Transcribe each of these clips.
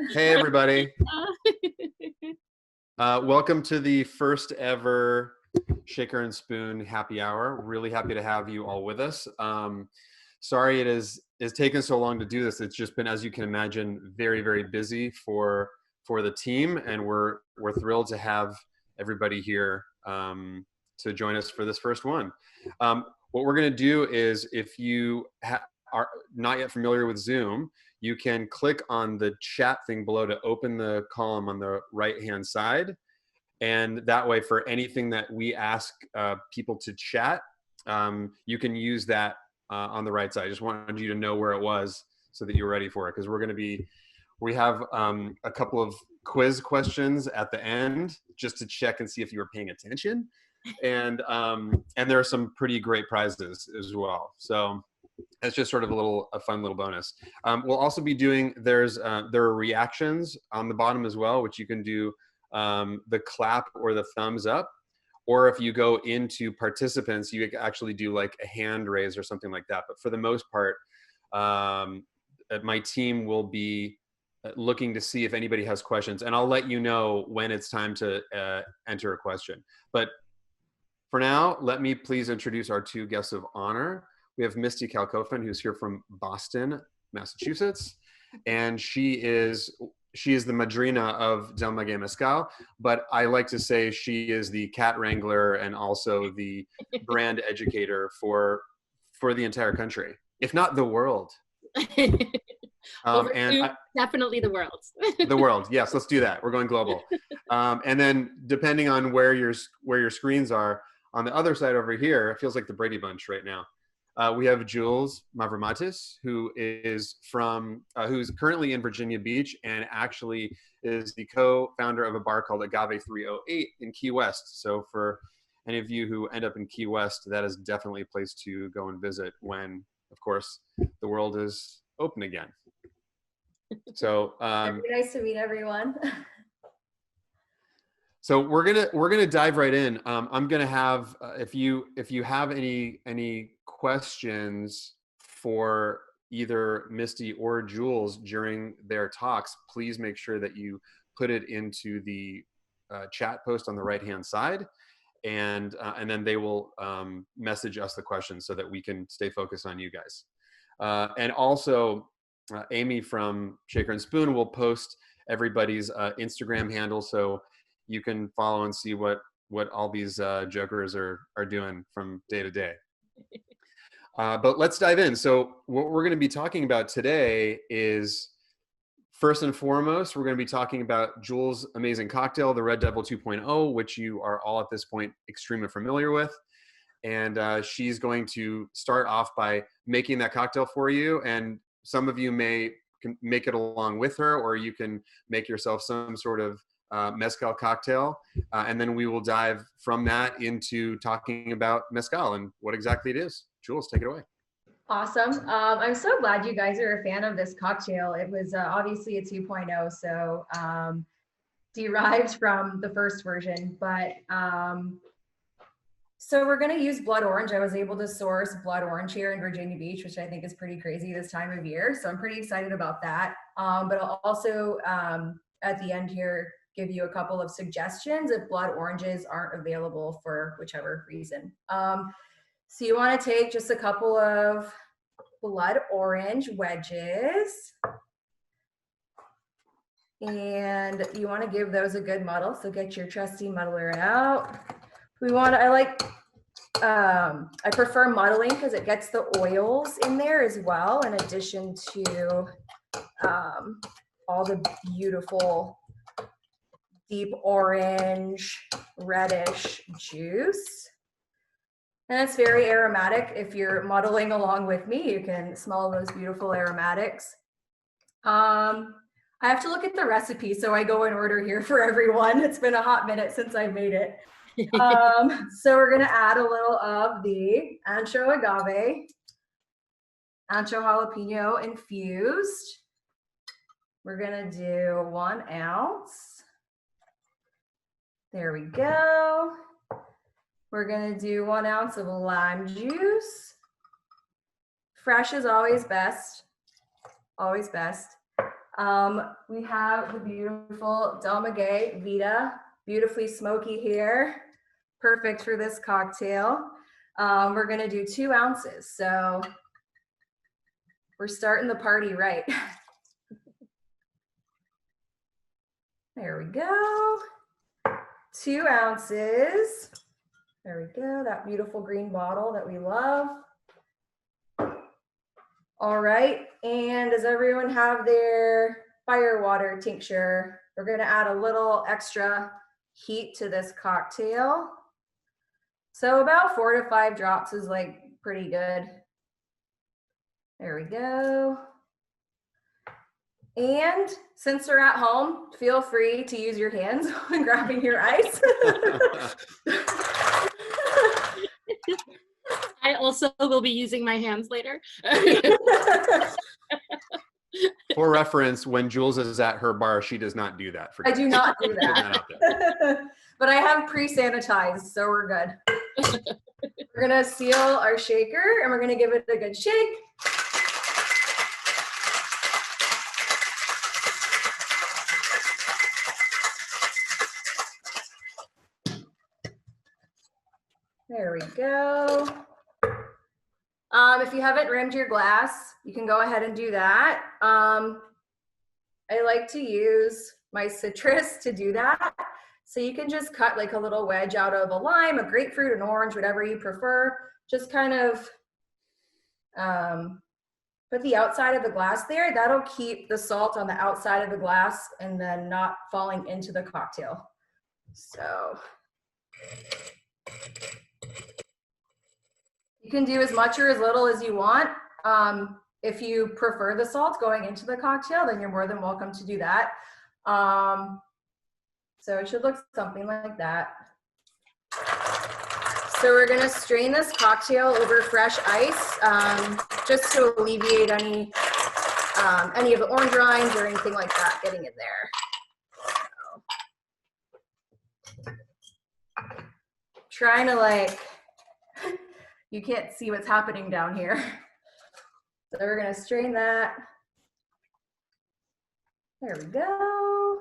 Hey, everybody. Welcome to the first ever Shaker and Spoon happy hour. Really happy to have you all with us. Sorry it's taken so long to do this. It's just been, as you can imagine, very, very busy for the team, and we're thrilled to have everybody here to join us for this first one. What we're going to do is, if you are not yet familiar with Zoom, you can click on the chat thing below to open the column on the right-hand side. And that way, for anything that we ask people to chat, you can use that on the right side. I just wanted you to know where it was so that you're ready for it, because we have a couple of quiz questions at the end just to check and see if you were paying attention. And there are some pretty great prizes as well. So it's just sort of a fun little bonus. We'll also be doing, there are reactions on the bottom as well, which you can do the clap or the thumbs up. Or if you go into participants, you actually do like a hand raise or something like that. But for the most part, my team will be looking to see if anybody has questions. And I'll let you know when it's time to enter a question. But for now, let me please introduce our two guests of honor. We have Misty Kalkofen, who's here from Boston, Massachusetts, and she is the madrina of Del Maguey Mezcal, but I like to say she is the cat wrangler and also the brand educator for the entire country, if not the world. Definitely the world. The world, yes, let's do that. We're going global. And then depending on where your screens are, on the other side over here, it feels like the Brady Bunch right now. We have Jules Mavromatis, who is who's currently in Virginia Beach and actually is the co-founder of a bar called Agave 308 in Key West. So for any of you who end up in Key West, that is definitely a place to go and visit when, of course, the world is open again. So very nice to meet everyone. So we're gonna dive right in. I'm gonna have if you have any questions for either Misty or Jules during their talks, please make sure that you put it into the chat post on the right hand side, and then they will message us the questions so that we can stay focused on you guys. And also, Amy from Shaker and Spoon will post everybody's Instagram handle, so you can follow and see what all these jokers are doing from day to day. But let's dive in. So what we're going to be talking about today is, first and foremost, we're going to be talking about Jules' amazing cocktail, the Red Devil 2.0, which you are all at this point extremely familiar with. And she's going to start off by making that cocktail for you. And some of you can make it along with her, or you can make yourself some sort of mezcal cocktail, and then we will dive from that into talking about mezcal and what exactly it is. Jules, take it away. Awesome. I'm so glad you guys are a fan of this cocktail. It was obviously a 2.0, so derived from the first version, but so we're going to use blood orange. I was able to source blood orange here in Virginia Beach, which I think is pretty crazy this time of year, so I'm pretty excited about that. But I'll also at the end here give you a couple of suggestions if blood oranges aren't available for whichever reason. So you want to take just a couple of blood orange wedges, and you want to give those a good muddle. So get your trusty muddler out. I prefer muddling because it gets the oils in there as well, in addition to all the beautiful deep orange, reddish juice. And it's very aromatic. If you're muddling along with me, you can smell those beautiful aromatics. I have to look at the recipe, so I go in order here for everyone. It's been a hot minute since I made it. So we're gonna add a little of the ancho agave, ancho jalapeno infused. We're gonna do 1 ounce. There we go. We're gonna do 1 ounce of lime juice. Fresh is always best, always best. We have the beautiful Del Maguey Vita, beautifully smoky here. Perfect for this cocktail. We're gonna do 2 ounces. So we're starting the party right. There we go. 2 ounces. There we go, that beautiful green bottle that we love. All right, and does everyone have their firewater tincture? We're gonna add a little extra heat to this cocktail. So about 4 to 5 drops is like pretty good. There we go. And since we're at home, feel free to use your hands when grabbing your ice. I also will be using my hands later. For reference, when Jules is at her bar, she does not do that. I do not do Putting that. out there. But I have pre-sanitized, so we're good. We're gonna seal our shaker and we're gonna give it a good shake. There we go. If you haven't rimmed your glass, you can go ahead and do that. I like to use my citrus to do that. So you can just cut like a little wedge out of a lime, a grapefruit, an orange, whatever you prefer. Just kind of put the outside of the glass there. That'll keep the salt on the outside of the glass and then not falling into the cocktail. So you can do as much or as little as you want. If you prefer the salt going into the cocktail, then you're more than welcome to do that. So it should look something like that. So we're gonna strain this cocktail over fresh ice, just to alleviate any of the orange rinds or anything like that getting in there. So, trying to like, you can't see what's happening down here. So we're gonna strain that. There we go.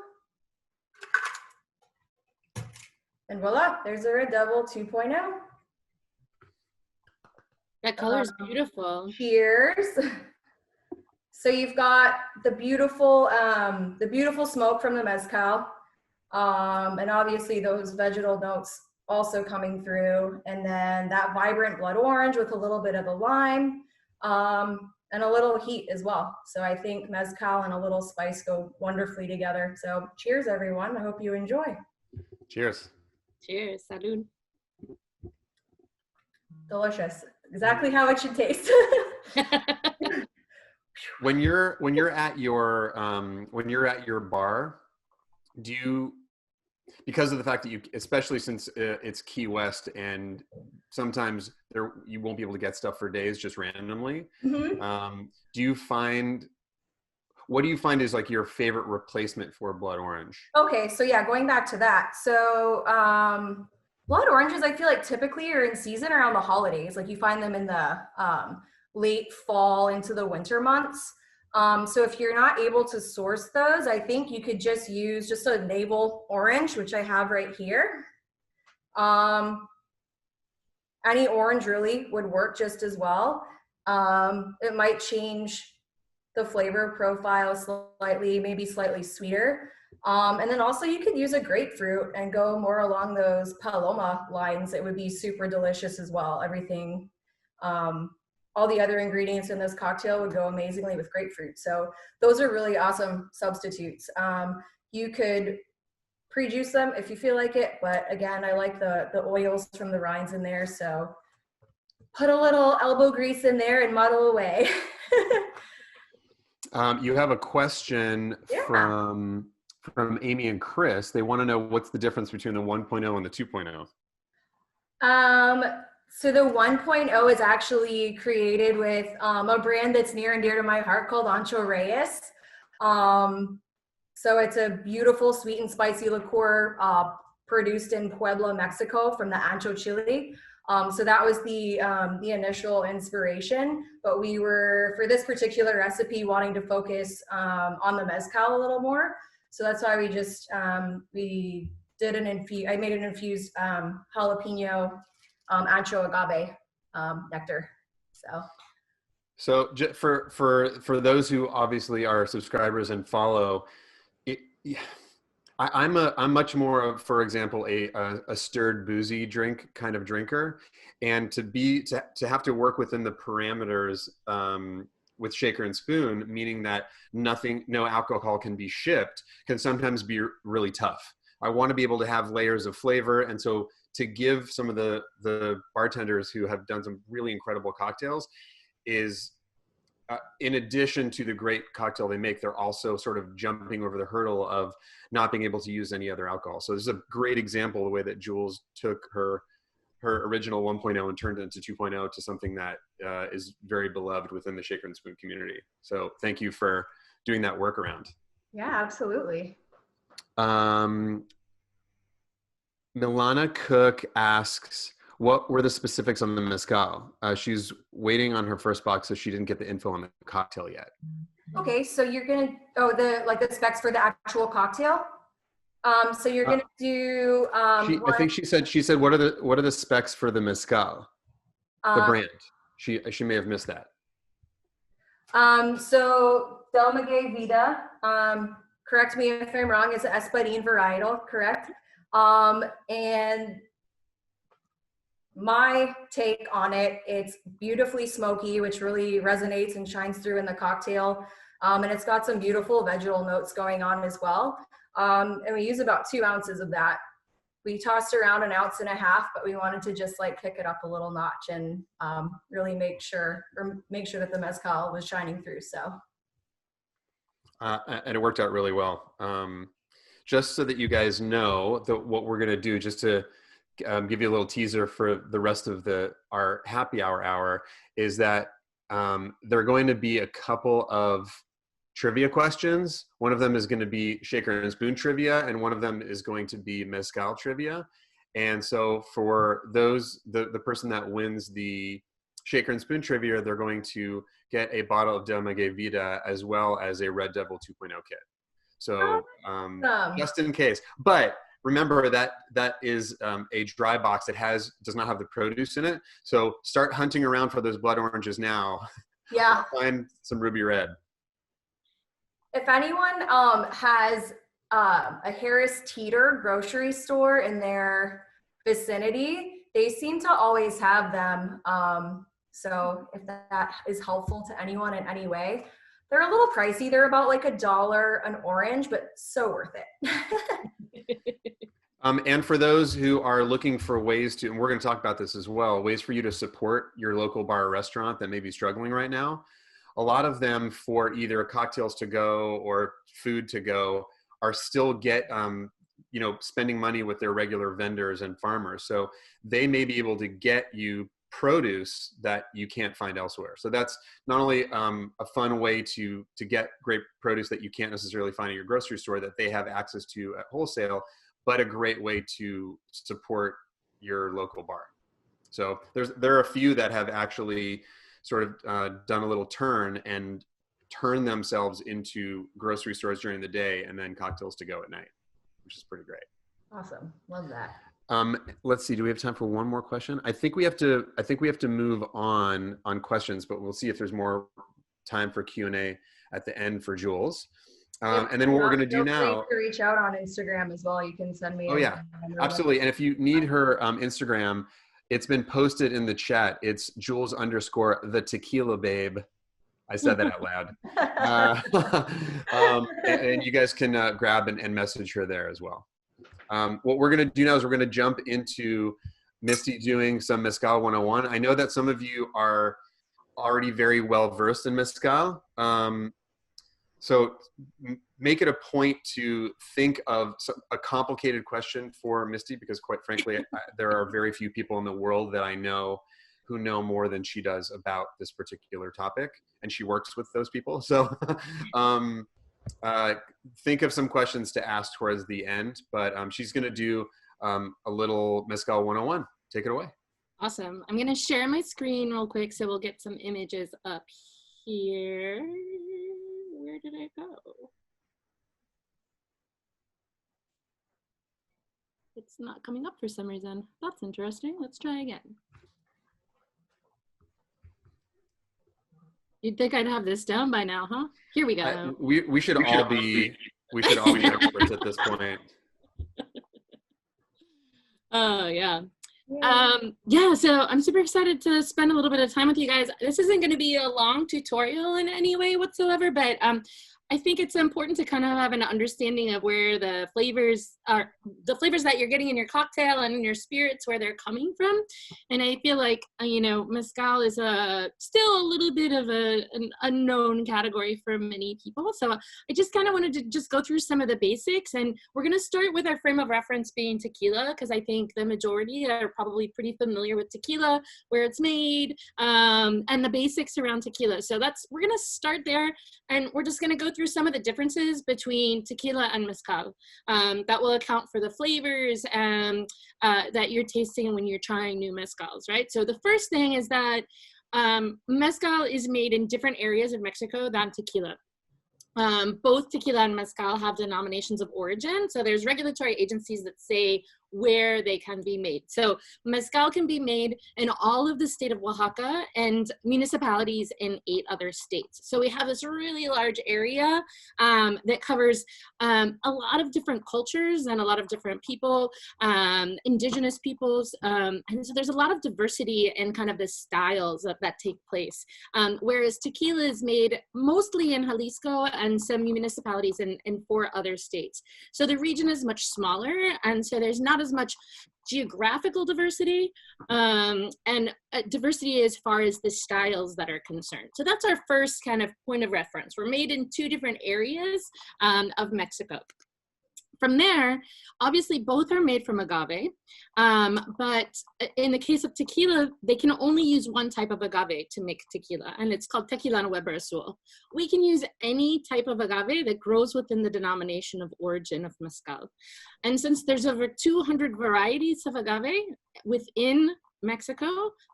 And voila, there's our Red Devil 2.0. That color is beautiful. Cheers. So you've got the beautiful smoke from the mezcal, and obviously those vegetal notes also coming through, and then that vibrant blood orange with a little bit of the lime, and a little heat as well. So I think mezcal and a little spice go wonderfully together. So cheers, everyone. I hope you enjoy. Cheers. Cheers. Salud. Delicious. Exactly how it should taste. When you're at your bar, do you, because of the fact that you, especially since it's Key West and sometimes you won't be able to get stuff for days just randomly, Mm-hmm. what do you find is like your favorite replacement for blood orange? Okay, so yeah, going back to that. So blood oranges, I feel like typically are in season around the holidays. Like you find them in the late fall into the winter months. So if you're not able to source those, I think you could just use just a navel orange, which I have right here. Any orange really would work just as well. It might change the flavor profile slightly, maybe slightly sweeter. And then also you could use a grapefruit and go more along those Paloma lines. It would be super delicious as well. Everything, all the other ingredients in this cocktail would go amazingly with grapefruit. So those are really awesome substitutes. You could pre-juice them if you feel like it, but again, I like the oils from the rinds in there. So put a little elbow grease in there and muddle away. You have a question from Amy and Chris. They want to know what's the difference between the 1.0 and the 2.0. So the 1.0 is actually created with a brand that's near and dear to my heart called Ancho Reyes. So it's a beautiful sweet and spicy liqueur produced in Puebla, Mexico from the Ancho chili. So that was the initial inspiration, but we were, for this particular recipe, wanting to focus on the mezcal a little more. So that's why we just, we did I made an infused jalapeno ancho agave nectar. So for those who obviously are subscribers and follow, I'm much more of, for example, a stirred boozy drink kind of drinker, and to have to work within the parameters with shaker and spoon, meaning that no alcohol can be shipped, can sometimes be really tough. I want to be able to have layers of flavor, and so to give some of the bartenders who have done some really incredible cocktails is. In addition to the great cocktail they make, they're also sort of jumping over the hurdle of not being able to use any other alcohol. So this is a great example of the way that Jules took her original 1.0 and turned it into 2.0 to something that is very beloved within the shaker and spoon community. So thank you for doing that workaround. Yeah, absolutely. Milana Cook asks, what were the specifics on the mezcal? She's waiting on her first box, so she didn't get the info on the cocktail yet. Okay, so you're gonna the specs for the actual cocktail. So you're gonna do. I think she said what are the specs for the mezcal, the brand. She may have missed that. So Del Maguey Vida. Correct me if I'm wrong. Is an Espadín varietal, correct? And my take on it, it's beautifully smoky, which really resonates and shines through in the cocktail. And it's got some beautiful vegetal notes going on as well. And we use about 2 ounces of that. We tossed around 1.5 ounces, but we wanted to just like kick it up a little notch and really make sure that the mezcal was shining through. So. And it worked out really well. Just so that you guys know what we're going to do, just to give you a little teaser for the rest of our happy hour, is that there are going to be a couple of trivia questions. One of them is going to be shaker and spoon trivia, and one of them is going to be mezcal trivia. And so for those, the person that wins the shaker and spoon trivia, they're going to get a bottle of Del Maguey Vida as well as a Red Devil 2.0 kit. So just in case. But remember that is a dry box that does not have the produce in it. So start hunting around for those blood oranges now. Yeah. Find some ruby red. If anyone has a Harris Teeter grocery store in their vicinity, they seem to always have them. So if that is helpful to anyone in any way, they're a little pricey. They're about like $1 an orange, but so worth it. And for those who are looking for ways to, and we're going to talk about this as well, ways for you to support your local bar or restaurant that may be struggling right now. A lot of them, for either cocktails to go or food to go, are still spending money with their regular vendors and farmers. So they may be able to get you produce that you can't find elsewhere. So that's not only a fun way to get great produce that you can't necessarily find at your grocery store that they have access to at wholesale, but a great way to support your local bar. So there are a few that have actually sort of done a little turn and turn themselves into grocery stores during the day and then cocktails to go at night, which is pretty great. Awesome. Love that. Let's see. Do we have time for one more question? I think we have to move on questions, but we'll see if there's more time for Q&A at the end for Jules. And then what we're going to do now. To reach out on Instagram as well. You can send me. Oh yeah, absolutely. And if you need her Instagram, it's been posted in the chat. It's Jules_the Tequila Babe. I said that out loud. And you guys can grab and message her there as well. What we're going to do now is we're going to jump into Misty doing some Mezcal 101. I know that some of you are already very well versed in Mezcal. So make it a point to think of a complicated question for Misty, because quite frankly, there are very few people in the world that I know who know more than she does about this particular topic, and she works with those people. So think of some questions to ask towards the end, but she's going to do a little Mezcal 101. Take it away. Awesome. I'm going to share my screen real quick so we'll get some images up here. Where did I go? It's not coming up for some reason. That's interesting. Let's try again. You'd think I'd have this down by now, huh? Here we go. We should all be experts at this point. Oh yeah. Yeah, so I'm super excited to spend a little bit of time with you guys. This isn't going to be a long tutorial in any way whatsoever, but I think it's important to kind of have an understanding of where the flavors that you're getting in your cocktail and in your spirits, where they're coming from. And I feel like, you know, Mezcal is still a little bit of an unknown category for many people. So I just kind of wanted to just go through some of the basics. And we're going to start with our frame of reference being tequila, because I think the majority are probably pretty familiar with tequila, where it's made, and the basics around tequila. So we're going to start there, and we're just going to go through some of the differences between tequila and mezcal that will account for the flavors that you're tasting when you're trying new mezcals, right? So the first thing is that mezcal is made in different areas of Mexico than tequila. Both tequila and mezcal have denominations of origin. So there's regulatory agencies that say where they can be made. So mezcal can be made in all of the state of Oaxaca and municipalities in 8 other states. So we have this really large area that covers a lot of different cultures and a lot of different people, indigenous peoples. And so there's a lot of diversity in kind of the styles that take place. Whereas tequila is made mostly in Jalisco and some municipalities in 4 other states. So the region is much smaller, and so there's not as much geographical diversity and diversity as far as the styles that are concerned. So that's our first kind of point of reference. We're made in 2 different areas of Mexico. From there, obviously both are made from agave, but in the case of tequila, they can only use one type of agave to make tequila, and it's called Tequilano Weber Azul. We can use any type of agave that grows within the denomination of origin of mezcal. And since there's over 200 varieties of agave within Mexico,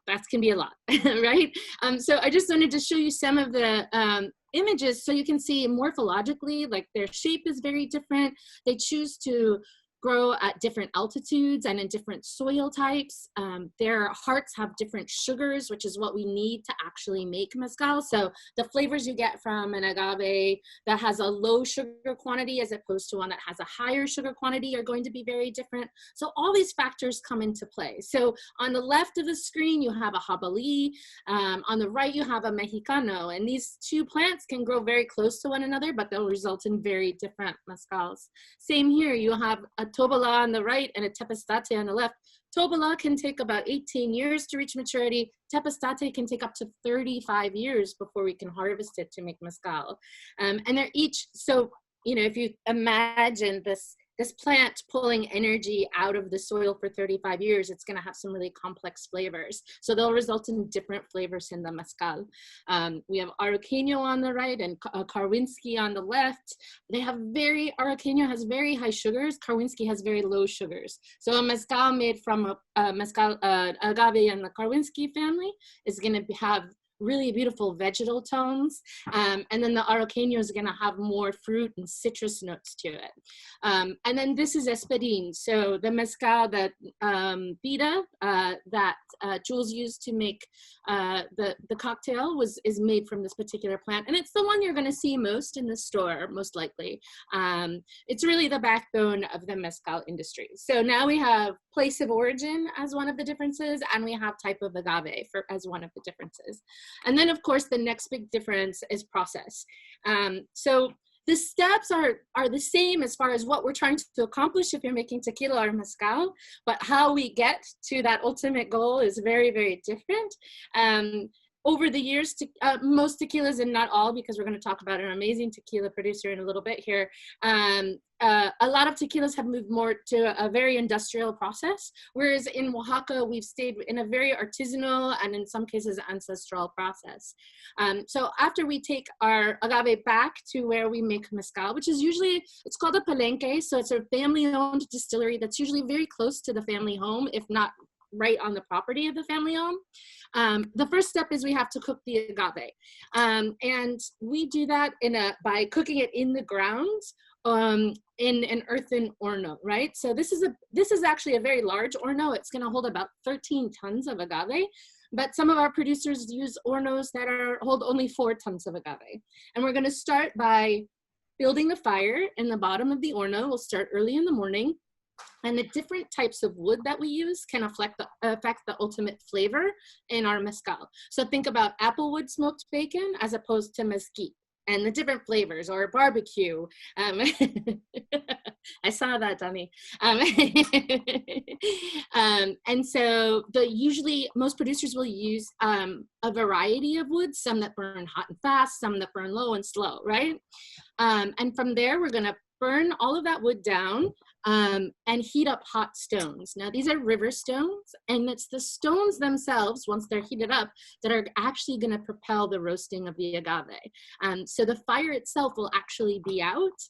that can be a lot, right? So I just wanted to show you some of the images so you can see morphologically, like their shape is very different. They choose to grow at different altitudes and in different soil types. Their hearts have different sugars, which is what we need to actually make mezcal. So the flavors you get from an agave that has a low sugar quantity as opposed to one that has a higher sugar quantity are going to be very different. So all these factors come into play. So on the left of the screen, you have a jabali. On the right, you have a mexicano. And these 2 plants can grow very close to one another, but they'll result in very different mezcals. Same here, you have a tobala on the right and a tepestate on the left. Tobala can take about 18 years to reach maturity. Tepestate can take up to 35 years before we can harvest it to make mezcal. And they're each, so, you know, if you imagine this plant pulling energy out of the soil for 35 years, it's going to have some really complex flavors. So they'll result in different flavors in the mezcal. We have Arauqueño on the right and Karwinski on the left. Arauqueño has very high sugars. Karwinski has very low sugars. So a mezcal made from agave and the Karwinski family is going to have really beautiful vegetal tones. And then the Arauqueño is going to have more fruit and citrus notes to it. And then this is Espadín. So the mezcal that that Jules used to make the cocktail is made from this particular plant. And it's the one you're going to see most in the store, most likely. It's really the backbone of the mezcal industry. So now we have place of origin as one of the differences, and we have type of agave as one of the differences. And then, of course, the next big difference is process. So the steps are the same as far as what we're trying to accomplish if you're making tequila or mezcal, but how we get to that ultimate goal is very, very different. Over the years, most tequilas, and not all, because we're going to talk about an amazing tequila producer in a little bit here, a lot of tequilas have moved more to a very industrial process, whereas in Oaxaca, we've stayed in a very artisanal and in some cases ancestral process. So after we take our agave back to where we make mezcal, which is usually, it's called a palenque, so it's a family-owned distillery that's usually very close to the family home, if not right on the property of the family home. The first step is we have to cook the agave. And we do that by cooking it in the ground in an earthen orno, right? So this is actually a very large orno. It's gonna hold about 13 tons of agave. But some of our producers use ornos that hold only 4 tons of agave. And we're gonna start by building the fire in the bottom of the orno. We'll start early in the morning. And the different types of wood that we use can affect the ultimate flavor in our mezcal. So think about applewood smoked bacon as opposed to mesquite, and the different flavors, or barbecue. I saw that, Dummy. And so usually most producers will use a variety of woods, some that burn hot and fast, some that burn low and slow, right? And from there, we're gonna burn all of that wood down and heat up hot stones. Now, these are river stones, and it's the stones themselves, once they're heated up, that are actually going to propel the roasting of the agave. So the fire itself will actually be out,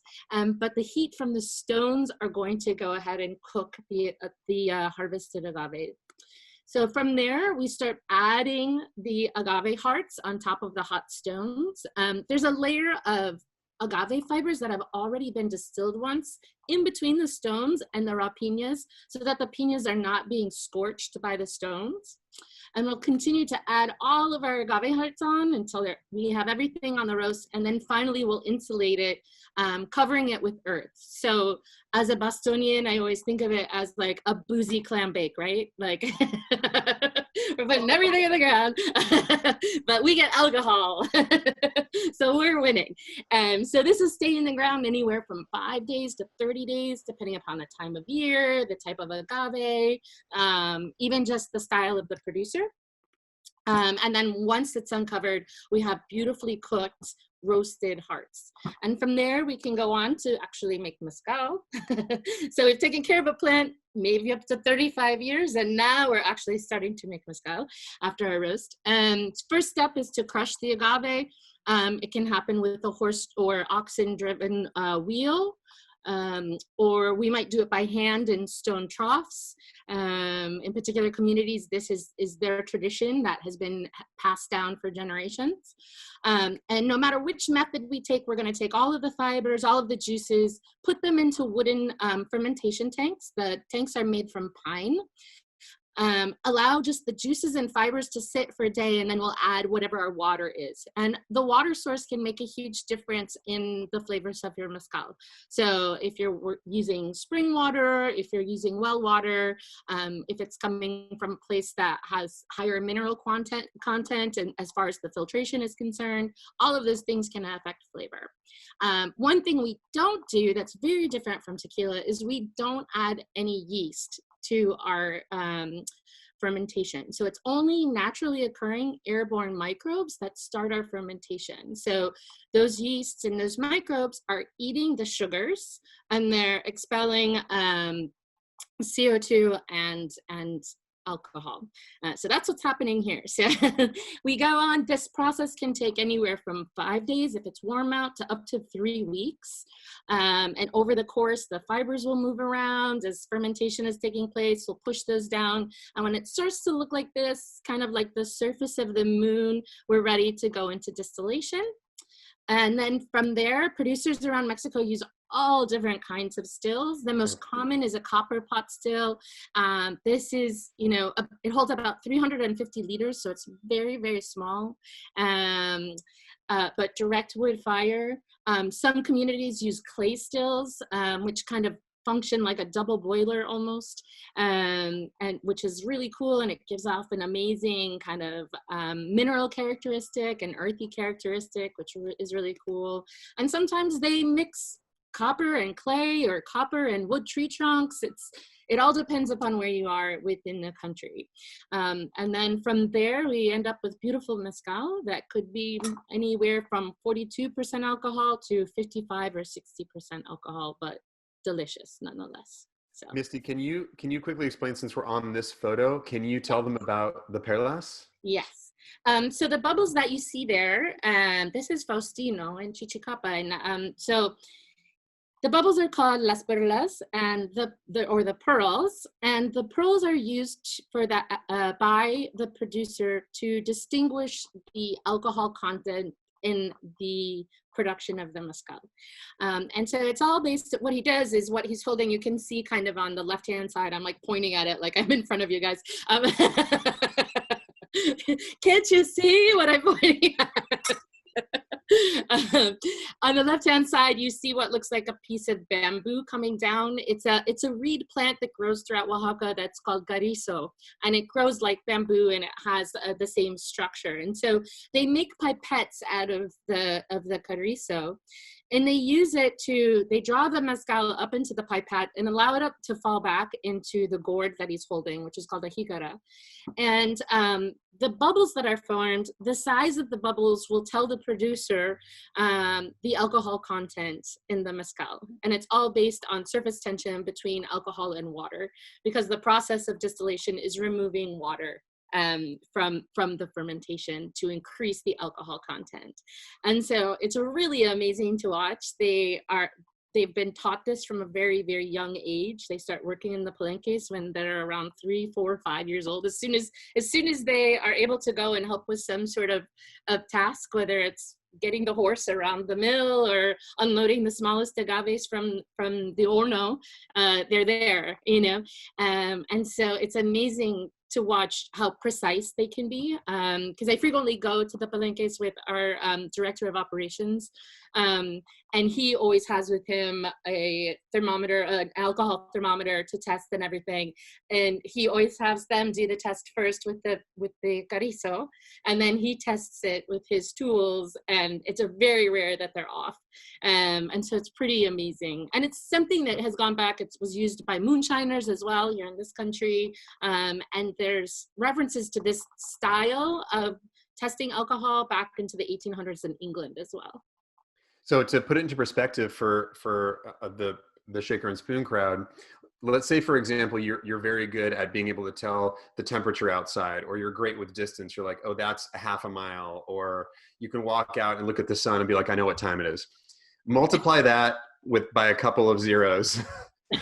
but the heat from the stones are going to go ahead and cook the harvested agave. So from there, we start adding the agave hearts on top of the hot stones. There's a layer of agave fibers that have already been distilled once in between the stones and the raw piñas, so that the piñas are not being scorched by the stones. And we'll continue to add all of our agave hearts on until we have everything on the roast, and then finally we'll insulate it, covering it with earth. So as a Bostonian, I always think of it as like a boozy clam bake, right? Like we're putting everything in the ground, but we get alcohol. So we're winning. So this is staying in the ground anywhere from 5 days to 30 days, depending upon the time of year, the type of agave, even just the style of the producer. And then once it's uncovered, we have beautifully cooked roasted hearts. And from there, we can go on to actually make mezcal. So we've taken care of a plant maybe up to 35 years, and now we're actually starting to make mezcal after our roast. First step is to crush the agave. It can happen with a horse or oxen-driven wheel. Or we might do it by hand in stone troughs. In particular communities, this is their tradition that has been passed down for generations. And no matter which method we take, we're going to take all of the fibers, all of the juices, put them into wooden fermentation tanks. The tanks are made from pine. Allow just the juices and fibers to sit for a day, and then we'll add whatever our water is. And the water source can make a huge difference in the flavors of your mezcal. So if you're using spring water, if you're using well water, if it's coming from a place that has higher mineral content, and as far as the filtration is concerned, all of those things can affect flavor. One thing we don't do that's very different from tequila is we don't add any yeast to our fermentation. So it's only naturally occurring airborne microbes that start our fermentation. So those yeasts and those microbes are eating the sugars, and they're expelling CO2 and alcohol. So that's what's happening here. So we go on, this process can take anywhere from 5 days if it's warm out to up to 3 weeks. And over the course, the fibers will move around as fermentation is taking place. We'll push those down. And when it starts to look like this, kind of like the surface of the moon, we're ready to go into distillation. And then from there, producers around Mexico use all different kinds of stills. The most common is a copper pot still. This is, it holds about 350 liters, so it's very, very small, but direct wood fire. Some communities use clay stills, which kind of function like a double boiler almost, and which is really cool, and it gives off an amazing kind of mineral characteristic and earthy characteristic, which is really cool. And sometimes they mix copper and clay or copper and wood tree trunks. It all depends upon where you are within the country. And then from there, we end up with beautiful mezcal that could be anywhere from 42% alcohol to 55 or 60% alcohol, but delicious nonetheless. So Misty, can you quickly explain, since we're on this photo, can you tell them about the perlas? Yes. So the bubbles that you see there, this is Faustino and Chichicapa. And so The bubbles are called las perlas, and the pearls, and the pearls are used for that by the producer to distinguish the alcohol content in the production of the mezcal. And so it's all based, what he does is what he's holding, you can see kind of on the left-hand side, I'm like pointing at it like I'm in front of you guys. Can't you see what I'm pointing at? On the left-hand side, you see what looks like a piece of bamboo coming down. It's a reed plant that grows throughout Oaxaca that's called garizo, and it grows like bamboo, and it has the same structure. And so they make pipettes out of the garizo, and they use it they draw the mezcal up into the pipette and allow it up to fall back into the gourd that he's holding, which is called a jicara. And the bubbles that are formed, the size of the bubbles will tell the producer the alcohol content in the mezcal. And it's all based on surface tension between alcohol and water, because the process of distillation is removing water from the fermentation to increase the alcohol content. And so it's really amazing to watch. They've been taught this from a very, very young age. They start working in the palenques when they're around 3, 4, 5 years old. As soon as they are able to go and help with some sort of task, whether it's getting the horse around the mill or unloading the smallest agaves from the horno, they're there, you know. And so it's amazing to watch how precise they can be, because I frequently go to the palenques with our director of operations, and he always has with him a thermometer, an alcohol thermometer to test and everything, and he always has them do the test first with the carizo, and then he tests it with his tools, and it's a very rare that they're off, and so it's pretty amazing. And it's something that has gone back. It was used by moonshiners as well here in this country, and there's references to this style of testing alcohol back into the 1800s in England as well. So to put it into perspective for the shaker and spoon crowd, let's say, for example, you're very good at being able to tell the temperature outside, or you're great with distance. You're like, oh, that's a half a mile, or you can walk out and look at the sun and be like, I know what time it is. Multiply that by a couple of zeros.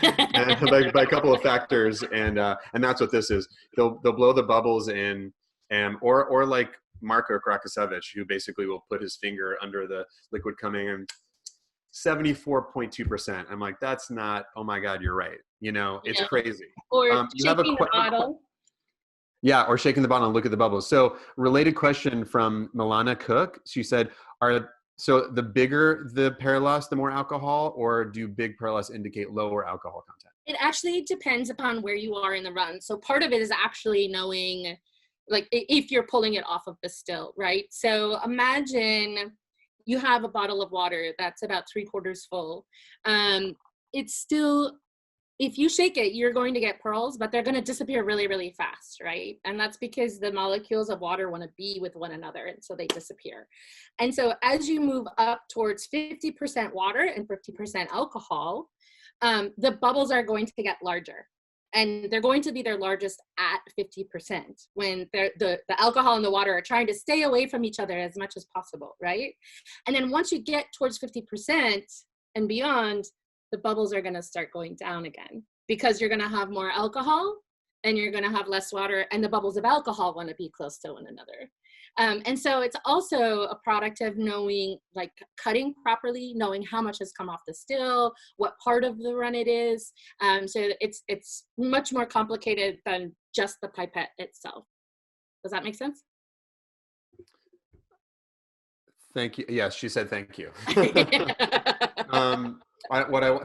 And by a couple of factors, and that's what this is. They'll blow the bubbles in, or like Marko Krakasevich, who basically will put his finger under the liquid coming in. 74.2%. I'm like, that's not. Oh my God, you're right. You know, it's crazy. Or shaking the bottle. Yeah, or shaking the bottle and look at the bubbles. So, related question from Milana Cook. She said, So the bigger the perlas, the more alcohol, or do big perlas indicate lower alcohol content? It actually depends upon where you are in the run. So part of it is actually knowing, like, if you're pulling it off of the still, right? So imagine you have a bottle of water that's about 3/4 full. It's still, if you shake it, you're going to get pearls, but they're going to disappear really, really fast, right? And that's because the molecules of water want to be with one another, and so they disappear. And so as you move up towards 50% water and 50% alcohol, the bubbles are going to get larger. And they're going to be their largest at 50%, when the alcohol and the water are trying to stay away from each other as much as possible, right? And then once you get towards 50% and beyond, the bubbles are going to start going down again, because you're going to have more alcohol and you're going to have less water, and the bubbles of alcohol want to be close to one another. And so it's also a product of knowing, like, cutting properly, knowing how much has come off the still, what part of the run it is. So it's much more complicated than just the pipette itself. Does that make sense? Thank you. Yes, she said thank you.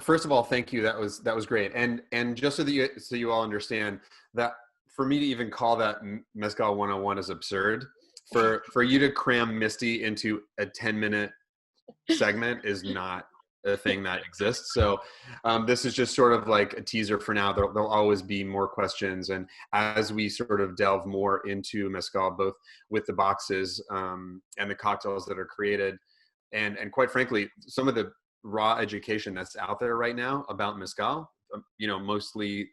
First of all, thank you. That was great. And just so you all understand that, for me to even call that Mezcal 101 is absurd. For you to cram Misty into a 10-minute segment is not a thing that exists. So this is just sort of like a teaser for now. There'll always be more questions, and as we sort of delve more into Mezcal, both with the boxes and the cocktails that are created, and quite frankly, some of the raw education that's out there right now about Mezcal, mostly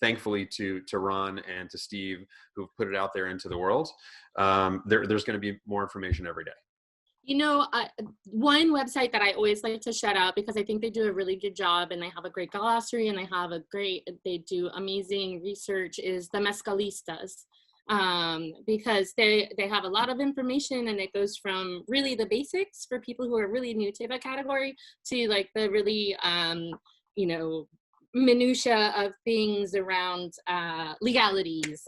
thankfully to Ron and to Steve, who've put it out there into the world. There's going to be more information every day. You know, one website that I always like to shout out because I think they do a really good job and they have a great glossary and they do amazing research is the Mezcalistas. Because they have a lot of information and it goes from really the basics for people who are really new to the category to like the really, you know, minutia of things around legalities,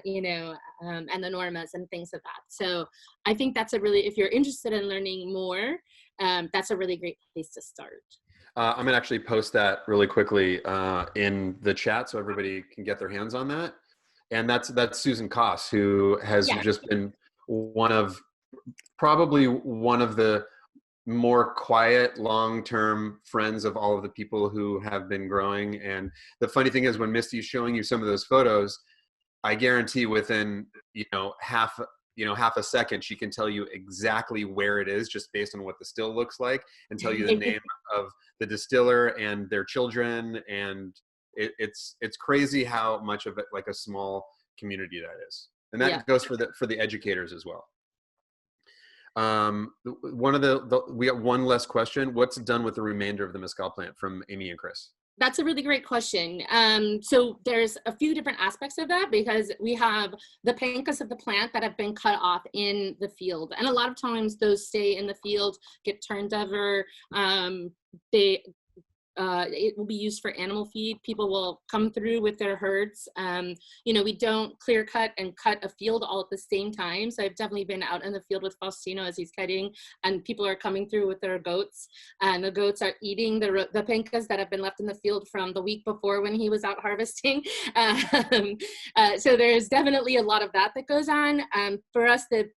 you know, and the normas and things of that. So I think that's a really, if you're interested in learning more, that's a really great place to start. I'm gonna actually post that really quickly in the chat so everybody can get their hands on that. And that's Susan Koss, who has just been probably one of the more quiet, long-term friends of all of the people who have been growing. And the funny thing is, when Misty's showing you some of those photos, I guarantee within half a second, she can tell you exactly where it is just based on what the still looks like, and tell you the name of the distiller and their children. And it's crazy how much of it like a small community that is. And that goes for the educators as well. We got one less question. What's done with the remainder of the mezcal plant from Amy and Chris? That's a really great question. So there's a few different aspects of that because we have the pencas of the plant that have been cut off in the field. And a lot of times those stay in the field, get turned over. It will be used for animal feed. People will come through with their herds. You know, we don't clear cut and cut a field all at the same time. So I've definitely been out in the field with Faustino as he's cutting, and people are coming through with their goats, and the goats are eating the pencas that have been left in the field from the week before when he was out harvesting. So there's definitely a lot of that goes on. For us, the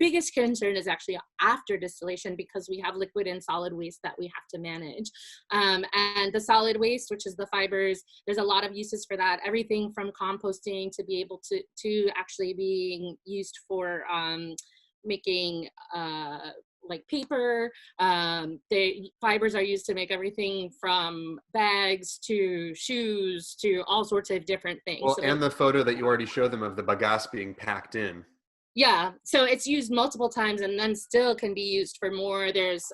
biggest concern is actually after distillation because we have liquid and solid waste that we have to manage. And the solid waste, which is the fibers, there's a lot of uses for that. Everything from composting to be able to actually being used for making like paper. The fibers are used to make everything from bags to shoes to all sorts of different things. Well, so and the photo that you already showed them of the bagasse being packed in. Yeah, so it's used multiple times and then still can be used for more. There's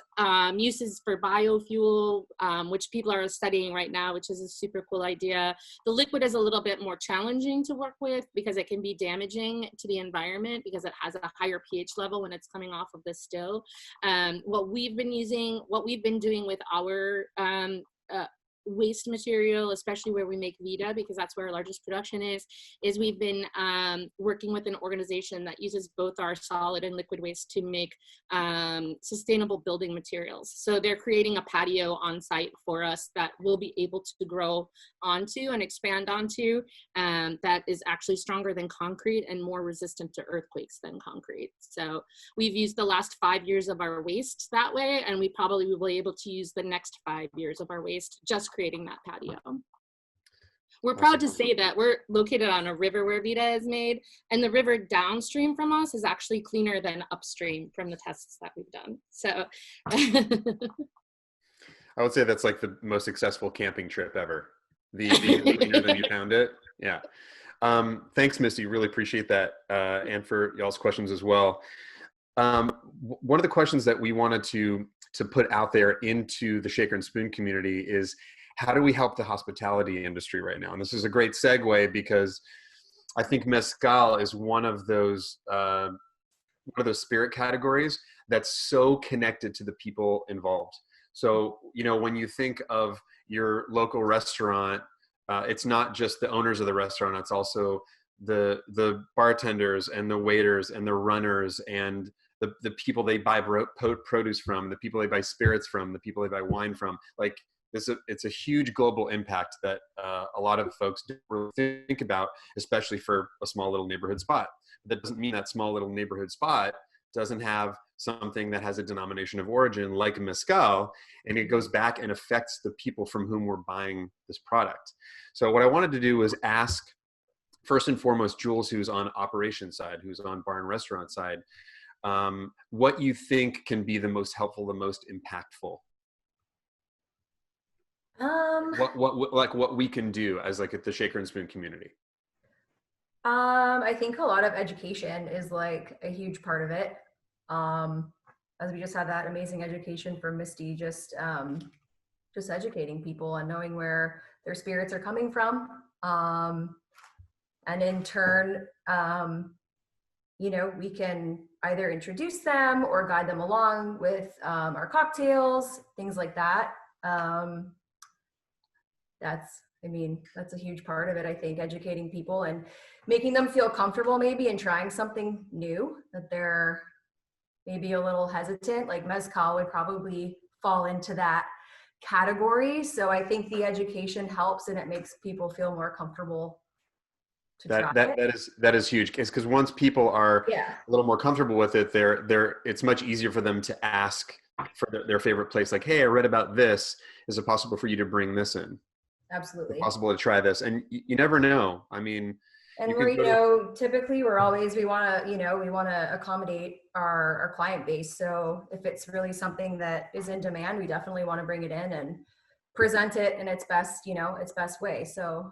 uses for biofuel, which people are studying right now, which is a super cool idea. The liquid is a little bit more challenging to work with because it can be damaging to the environment because it has a higher pH level when it's coming off of the still. What we've been doing with our waste material, especially where we make Vita, because that's where our largest production is we've been working with an organization that uses both our solid and liquid waste to make sustainable building materials. So they're creating a patio on site for us that we'll be able to grow onto and expand onto, that is actually stronger than concrete and more resistant to earthquakes than concrete. So we've used the last 5 years of our waste that way, and we probably will be able to use the next 5 years of our waste just creating that patio. We're proud to say that we're located on a river where Vita is made, and the river downstream from us is actually cleaner than upstream from the tests that we've done. So I would say that's like the most successful camping trip ever. The cleaner than you found it. Yeah. Thanks, Misty. Really appreciate that. And for y'all's questions as well. One of the questions that we wanted to put out there into the Shaker and Spoon community is, how do we help the hospitality industry right now? And this is a great segue because I think Mezcal is one of those spirit categories that's so connected to the people involved. So, when you think of your local restaurant, it's not just the owners of the restaurant, it's also the bartenders and the waiters and the runners and the people they buy produce from, the people they buy spirits from, the people they buy wine from. Like, it's a huge global impact that a lot of folks don't really think about, especially for a small little neighborhood spot. That doesn't mean that small little neighborhood spot doesn't have something that has a denomination of origin like mezcal, and it goes back and affects the people from whom we're buying this product. So what I wanted to do was ask, first and foremost, Jules, who's on operations side, who's on bar and restaurant side, what you think can be the most helpful, the most impactful. What we can do as like at the Shaker and Spoon community. I think a lot of education is like a huge part of it. as we just had that amazing education from Misty, just educating people and knowing where their spirits are coming from. And in turn, we can either introduce them or guide them along with our cocktails, things like that. That's a huge part of it, I think, educating people and making them feel comfortable maybe in trying something new that they're maybe a little hesitant. Like Mezcal would probably fall into that category. So I think the education helps and it makes people feel more comfortable to try it. That is huge. It's because once people are Yeah. a little more comfortable with it, it's much easier for them to ask for their favorite place. Like, hey, I read about this. Is it possible for you to bring this in? Absolutely. Is it possible to try this? And you never know. I mean, and typically we want to accommodate our client base. So if it's really something that is in demand, we definitely want to bring it in and present it in its best way. So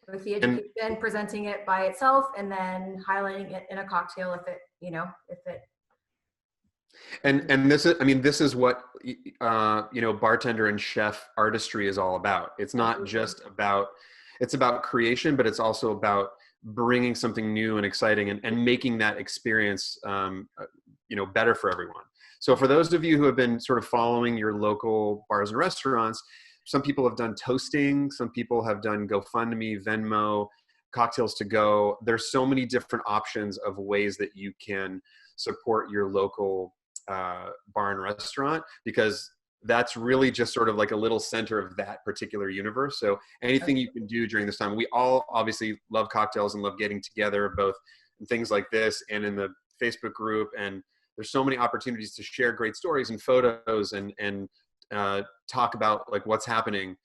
with the education, presenting it by itself and then highlighting it in a cocktail if it. And this is what bartender and chef artistry is all about. It's not just about, it's about creation, but it's also about bringing something new and exciting and making that experience better for everyone. So for those of you who have been sort of following your local bars and restaurants, some people have done toasting, some people have done GoFundMe, Venmo, cocktails to go. There's so many different options of ways that you can support your local bar and restaurant, because that's really just sort of like a little center of that particular universe. So anything you can do during this time, we all obviously love cocktails and love getting together, both in things like this and in the Facebook group. And there's so many opportunities to share great stories and photos and talk about like what's happening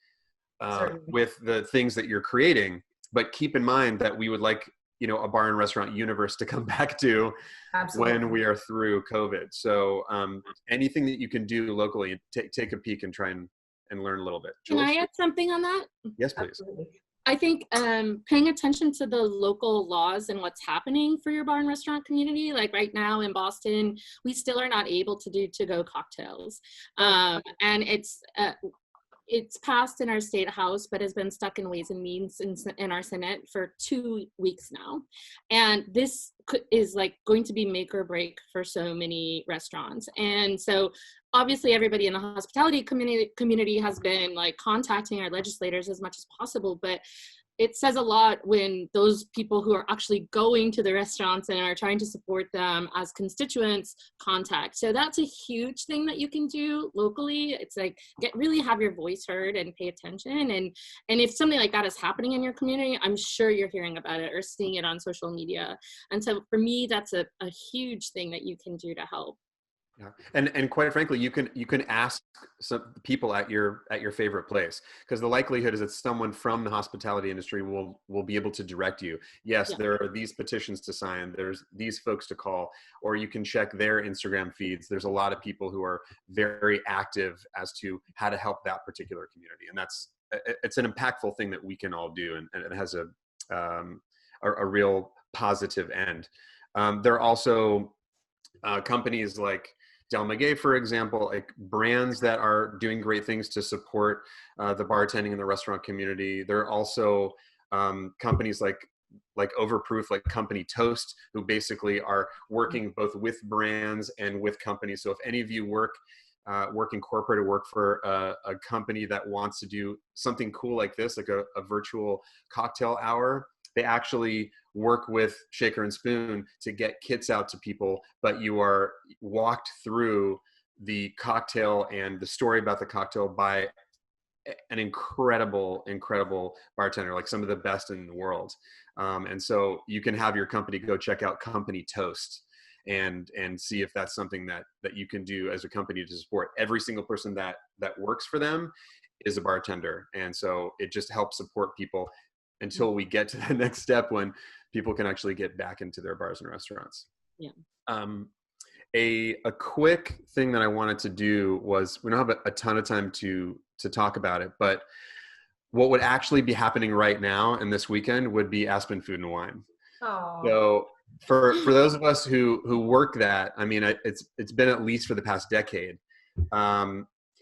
with the things that you're creating. But keep in mind that we would like, a bar and restaurant universe to come back to when we are through COVID. So anything that you can do locally, take a peek and try and learn a little bit. Jules? Can I add something on that? Yes, please. Absolutely. I think paying attention to the local laws and what's happening for your bar and restaurant community. Like right now in Boston, we still are not able to do to-go cocktails. And it's passed in our state house, but has been stuck in Ways and Means in our Senate for 2 weeks now. And this is like going to be make or break for so many restaurants. And so obviously everybody in the hospitality community has been like contacting our legislators as much as possible, but it says a lot when those people who are actually going to the restaurants and are trying to support them as constituents contact. So that's a huge thing that you can do locally. It's like really have your voice heard and pay attention. And if something like that is happening in your community, I'm sure you're hearing about it or seeing it on social media. And so for me, that's a huge thing that you can do to help. Yeah. And quite frankly, you can ask some people at your favorite place, because the likelihood is that someone from the hospitality industry will be able to direct you. Yes, yeah. There are these petitions to sign, there's these folks to call, or you can check their Instagram feeds. There's a lot of people who are very active as to how to help that particular community. And it's an impactful thing that we can all do. And it has a real positive end. There are also companies like Del Maguey, for example, like brands that are doing great things to support the bartending and the restaurant community. There are also companies like Overproof, like Company Toast, who basically are working both with brands and with companies. So if any of you work in corporate or work for a company that wants to do something cool like this, like a virtual cocktail hour, they actually work with Shaker and Spoon to get kits out to people, but you are walked through the cocktail and the story about the cocktail by an incredible bartender, like some of the best in the world. And so you can have your company go check out Company Toast and see if that's something that you can do as a company to support. Every single person that works for them is a bartender. And so it just helps support people until we get to the next step when people can actually get back into their bars and restaurants. Yeah. A quick thing that I wanted to do was, we don't have a ton of time to talk about it, but what would actually be happening right now and this weekend would be Aspen Food and Wine. Oh. So for those of us who work that, I mean, it's been at least for the past decade.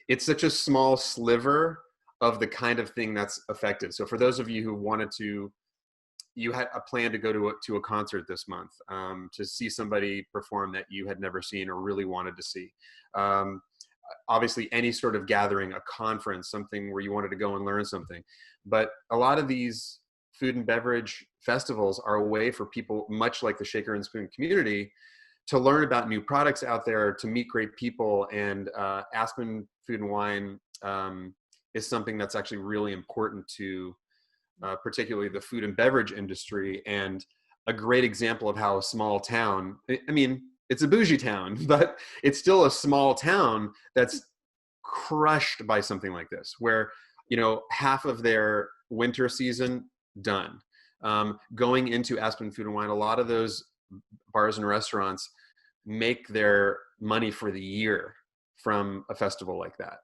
It's such a small sliver of the kind of thing that's affected. So for those of you who you had a plan to go to a concert this month, to see somebody perform that you had never seen or really wanted to see. Obviously any sort of gathering, a conference, something where you wanted to go and learn something. But a lot of these food and beverage festivals are a way for people, much like the Shaker and Spoon community, to learn about new products out there, to meet great people. And Aspen Food and Wine is something that's actually really important to particularly the food and beverage industry, and a great example of how a small town, I mean, it's a bougie town, but it's still a small town that's crushed by something like this, where, you know, half of their winter season done. Going into Aspen Food and Wine, a lot of those bars and restaurants make their money for the year from a festival like that.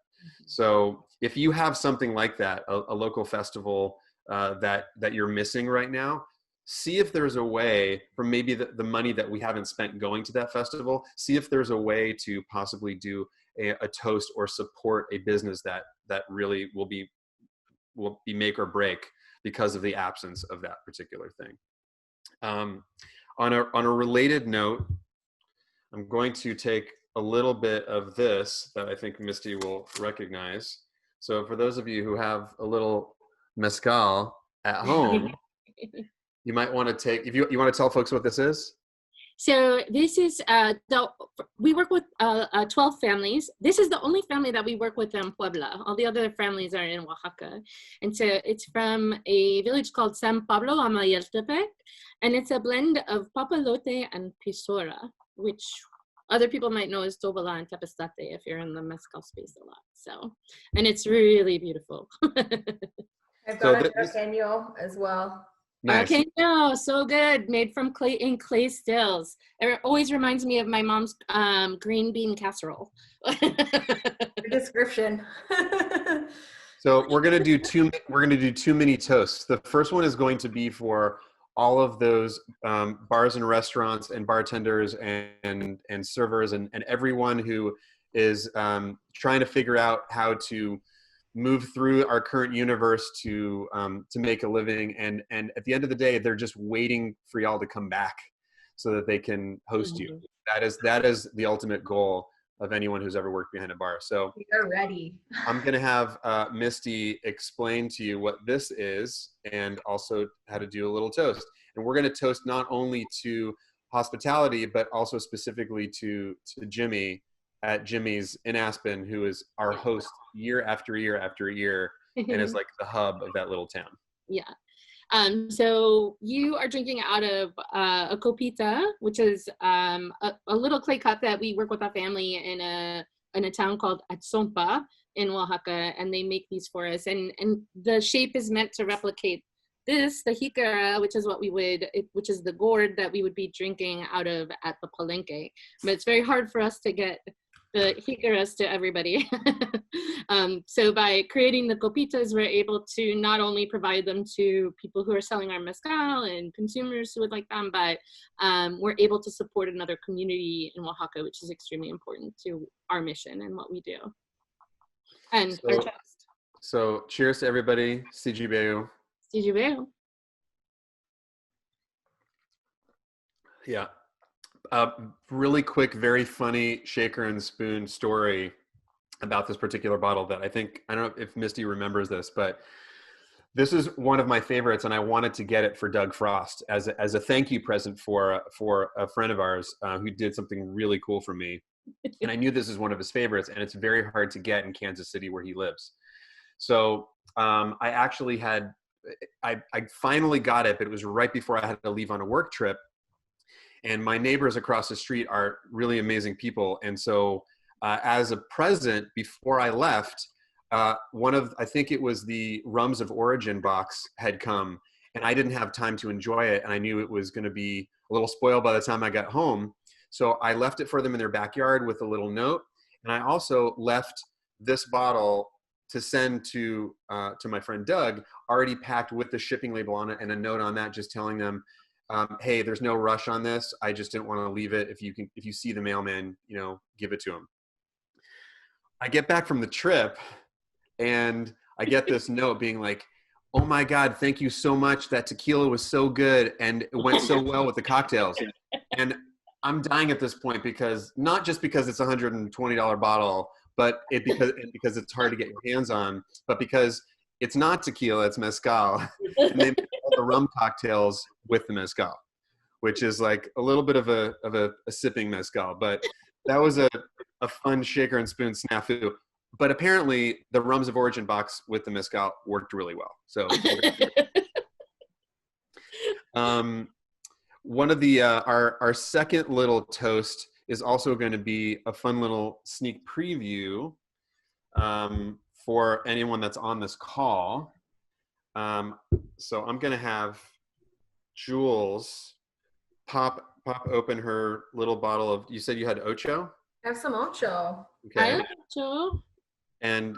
So if you have something like that, a local festival that you're missing right now, see if there's a way for maybe the money that we haven't spent going to that festival, see if there's a way to possibly do a toast or support a business that really will be make or break because of the absence of that particular thing. On a related note, I'm going to take a little bit of this that I think Misty will recognize. So for those of you who have a little Mezcal at home, you might want to take, if you want to tell folks what this is. So this is, we work with 12 families. This is the only family that we work with in Puebla. All the other families are in Oaxaca. And so it's from a village called San Pablo Amayeltepec. And it's a blend of papalote and pisora, which other people might know as Tobala and Tepestate if you're in the Mezcal space a lot. So, and it's really beautiful. I've got a Pequeño as well. Nice. Okay, no, so good. Made from clay in clay stills. It always reminds me of my mom's green bean casserole. Good description. So we're gonna do two mini toasts. The first one is going to be for all of those bars and restaurants and bartenders and servers and everyone who is trying to figure out how to move through our current universe to make a living, and at the end of the day, they're just waiting for y'all to come back so that they can host you. That is the ultimate goal of anyone who's ever worked behind a bar. So we are ready. I'm gonna have Misty explain to you what this is and also how to do a little toast. And we're gonna toast not only to hospitality, but also specifically to Jimmy at Jimmy's in Aspen, who is our host year after year after year and is like the hub of that little town. Yeah. So you are drinking out of a copita, which is a little clay cup that we work with a family in a town called Atzompa in Oaxaca, and they make these for us. And the shape is meant to replicate this, the jicara, which is which is the gourd that we would be drinking out of at the palenque. But it's very hard for us to get the jicaras to everybody. So by creating the copitas, we're able to not only provide them to people who are selling our mezcal and consumers who would like them, but we're able to support another community in Oaxaca, which is extremely important to our mission and what we do. And our trust. So cheers to everybody. CGBU. CGBU. Yeah. Really quick, very funny shaker and spoon story about this particular bottle that I don't know if Misty remembers this, but this is one of my favorites, and I wanted to get it for Doug Frost as a thank you present for a friend of ours who did something really cool for me. And I knew this is one of his favorites, and it's very hard to get in Kansas City where he lives. So I actually I finally got it, but it was right before I had to leave on a work trip. And my neighbors across the street are really amazing people. And so as a present, before I left, I think it was the Rums of Origin box had come, and I didn't have time to enjoy it. And I knew it was going to be a little spoiled by the time I got home. So I left it for them in their backyard with a little note. And I also left this bottle to send to my friend Doug, already packed with the shipping label on it and a note on that, just telling them, hey, there's no rush on this. I just didn't want to leave it. If you see the mailman, give it to him. I get back from the trip and I get this note being like, oh my God, thank you so much. That tequila was so good and it went so well with the cocktails. And I'm dying at this point because not just because it's a $120 bottle, but because it's hard to get your hands on, but because it's not tequila, it's mezcal. And they make all the rum cocktails with the mezcal, which is like a little bit of a sipping mezcal. But that was a fun shaker and spoon snafu. But apparently the Rums of Origin box with the mezcal worked really well. So one of the our second little toast is also going to be a fun little sneak preview for anyone that's on this call. So I'm going to have Jules pop open her little bottle of, you said you had Ocho? I have some Ocho. Okay. I have Ocho. And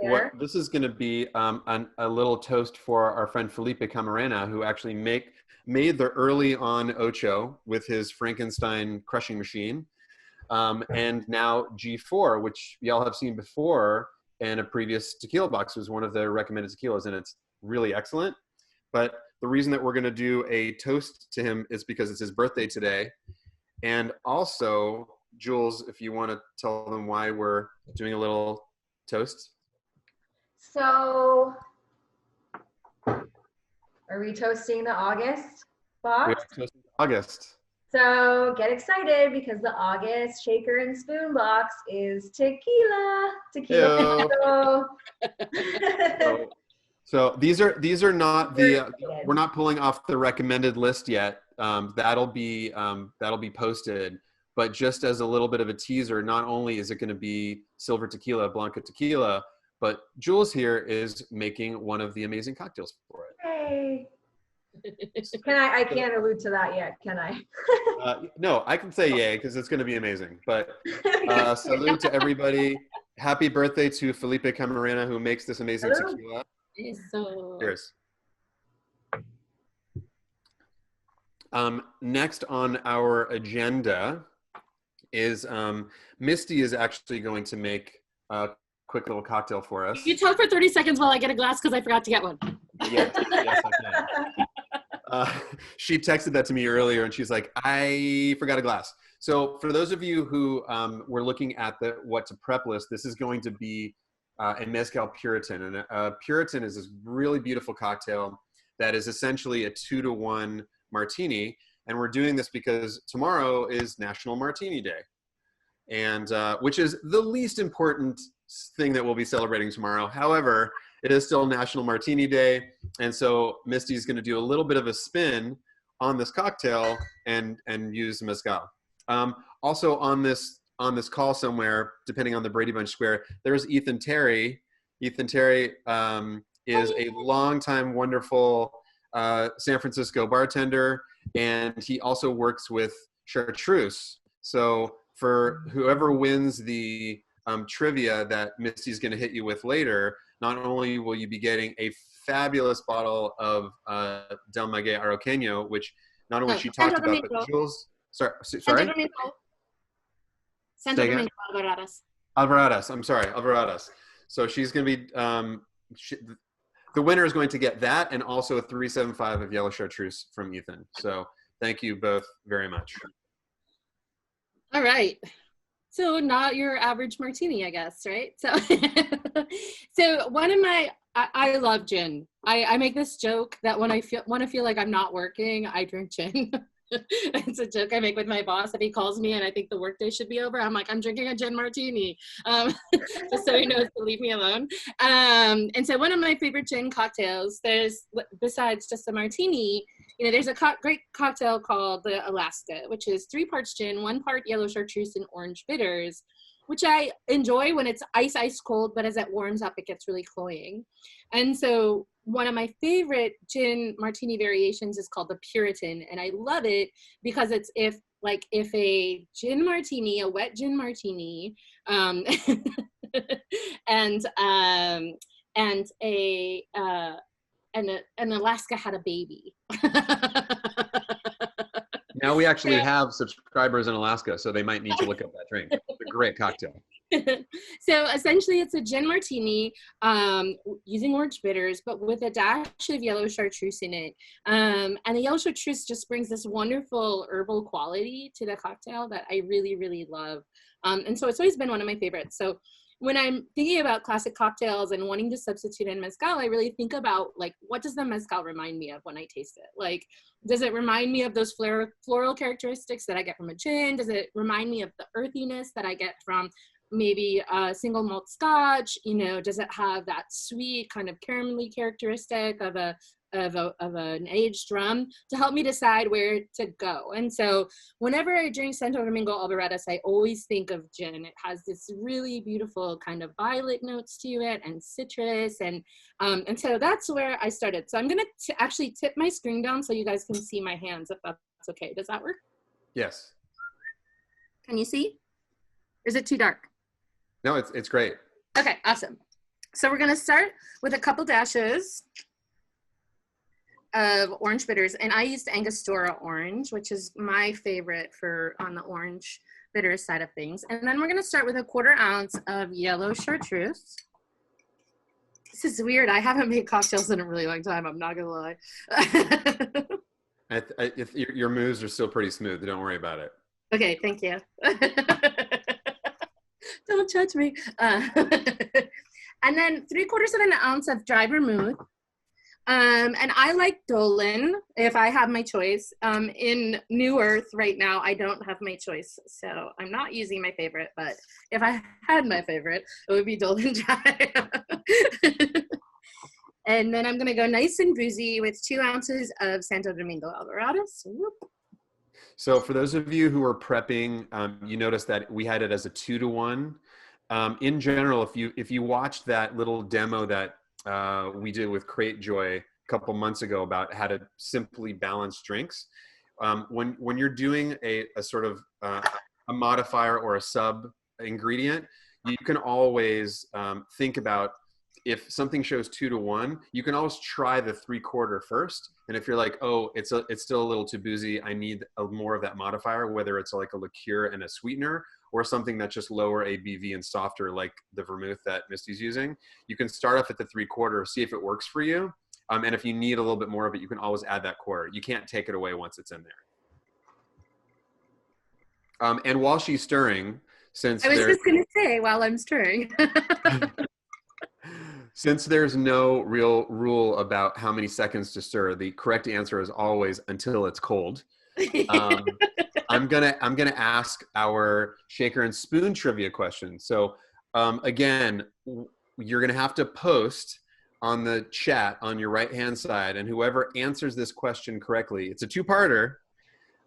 Here. what this is going to be a little toast for our friend Felipe Camarena, who actually made the early on Ocho with his Frankenstein crushing machine, and now G4, which y'all have seen before in a previous tequila box, was one of the recommended tequilas, and it's really excellent. But the reason that we're going to do a toast to him is because it's his birthday today, and also, Jules, if you want to tell them why we're doing a little toast. So, are we toasting the August box? We are toasting August. So get excited because the August shaker and spoon box is tequila. So these are not the we're not pulling off the recommended list yet. That'll be posted. But just as a little bit of a teaser, not only is it going to be silver tequila, Blanca tequila, but Jules here is making one of the amazing cocktails for it. Hey. I can't allude to that yet, can I? No, I can say yay because it's going to be amazing. But salute to everybody. Happy birthday to Felipe Camarena, who makes this amazing tequila. Cheers. Next on our agenda is Misty is actually going to make a quick little cocktail for us. You talk for 30 seconds while I get a glass because I forgot to get one. Yes, I can. She texted that to me earlier and she's like, I forgot a glass. So for those of you who were looking at the what to prep list, this is going to be a Mezcal Puritan. And a Puritan is this really beautiful cocktail that is essentially a 2-to-1 martini. And we're doing this because tomorrow is National Martini Day, and which is the least important thing that we'll be celebrating tomorrow. However, it is still National Martini Day, and so Misty's going to do a little bit of a spin on this cocktail and use mezcal. Also on this call somewhere, depending on the Brady Bunch square, there's Ethan Terry. Ethan Terry is a longtime wonderful San Francisco bartender, and he also works with Chartreuse. So for whoever wins the trivia that Misty's going to hit you with later, not only will you be getting a fabulous bottle of Del Maguey Arroqueño, which not only she talked about, but Jules. Sorry. Santo Domingo Alvaradas. Alvaradas. I'm sorry, Alvaradas. So she's going to be. The winner is going to get that and also a 375 of yellow chartreuse from Ethan. So thank you both very much. All right. So not your average martini, I guess, right? So, so one of my, I love gin. I make this joke that when I want to feel like I'm not working, I drink gin. It's a joke I make with my boss. If he calls me and I think the workday should be over, I'm like, I'm drinking a gin martini, just so he knows to leave me alone. And so one of my favorite gin cocktails, besides just a martini, there's a great cocktail called the Alaska, which is 3 parts gin, 1 part yellow chartreuse and orange bitters, which I enjoy when it's ice cold, but as it warms up, it gets really cloying. And so one of my favorite gin martini variations is called the Puritan, and I love it because it's if a gin martini, a wet gin martini, and and Alaska had a baby. Now we actually have subscribers in Alaska, so they might need to look up that drink. It's a great cocktail. So essentially it's a gin martini using orange bitters, but with a dash of yellow chartreuse in it. And the yellow chartreuse just brings this wonderful herbal quality to the cocktail that I really, really love. And so it's always been one of my favorites. So when I'm thinking about classic cocktails and wanting to substitute in mezcal, I really think about, like, what does the mezcal remind me of when I taste it? Like, does it remind me of those floral characteristics that I get from a gin? Does it remind me of the earthiness that I get from maybe a single malt scotch? You know, does it have that sweet kind of caramelly characteristic of an aged rum, to help me decide where to go? And so whenever I drink Santo Domingo Alvarado, I always think of gin. It has this really beautiful kind of violet notes to it and citrus, and so that's where I started. So I'm gonna actually tip my screen down so you guys can see my hands, if that's okay. Does that work? Yes. Can you see? Or is it too dark? No, it's great. Okay, awesome. So we're gonna start with a couple dashes of orange bitters, and I used Angostura orange, which is my favorite for on the orange bitters side of things. And then we're gonna start with a 1/4 ounce of yellow chartreuse. This is weird. I haven't made cocktails in a really long time. I'm not gonna lie. If your moves are still pretty smooth, don't worry about it. Okay, thank you. Don't judge me. And then 3/4 ounce of dry vermouth. And I like Dolan if I have my choice. In New Earth right now, I don't have my choice, so I'm not using my favorite, but if I had my favorite, it would be Dolan Dry. And then I'm gonna go nice and boozy with 2 ounces of Santo Domingo Alvarado. So for those of you who are prepping, you notice that we had it as a 2-to-1. In general, if you watched that little demo that we did with Crate Joy a couple months ago about how to simply balance drinks, when you're doing a sort of a modifier or a sub ingredient, you can always think about, if something shows 2-to-1, you can always try the 3/4 first. And if you're like, oh, it's still a little too boozy, I need more of that modifier, whether it's like a liqueur and a sweetener, or something that's just lower ABV and softer, like the vermouth that Misty's using, you can start off at the 3/4, see if it works for you. And if you need a little bit more of it, you can always add that 1/4. You can't take it away once it's in there. And while she's stirring, since I was just gonna say, while I'm stirring. Since there's no real rule about how many seconds to stir, the correct answer is always until it's cold. I'm gonna ask our shaker and spoon trivia question. So again, you're gonna have to post on the chat on your right-hand side, and whoever answers this question correctly, it's a 2-parter.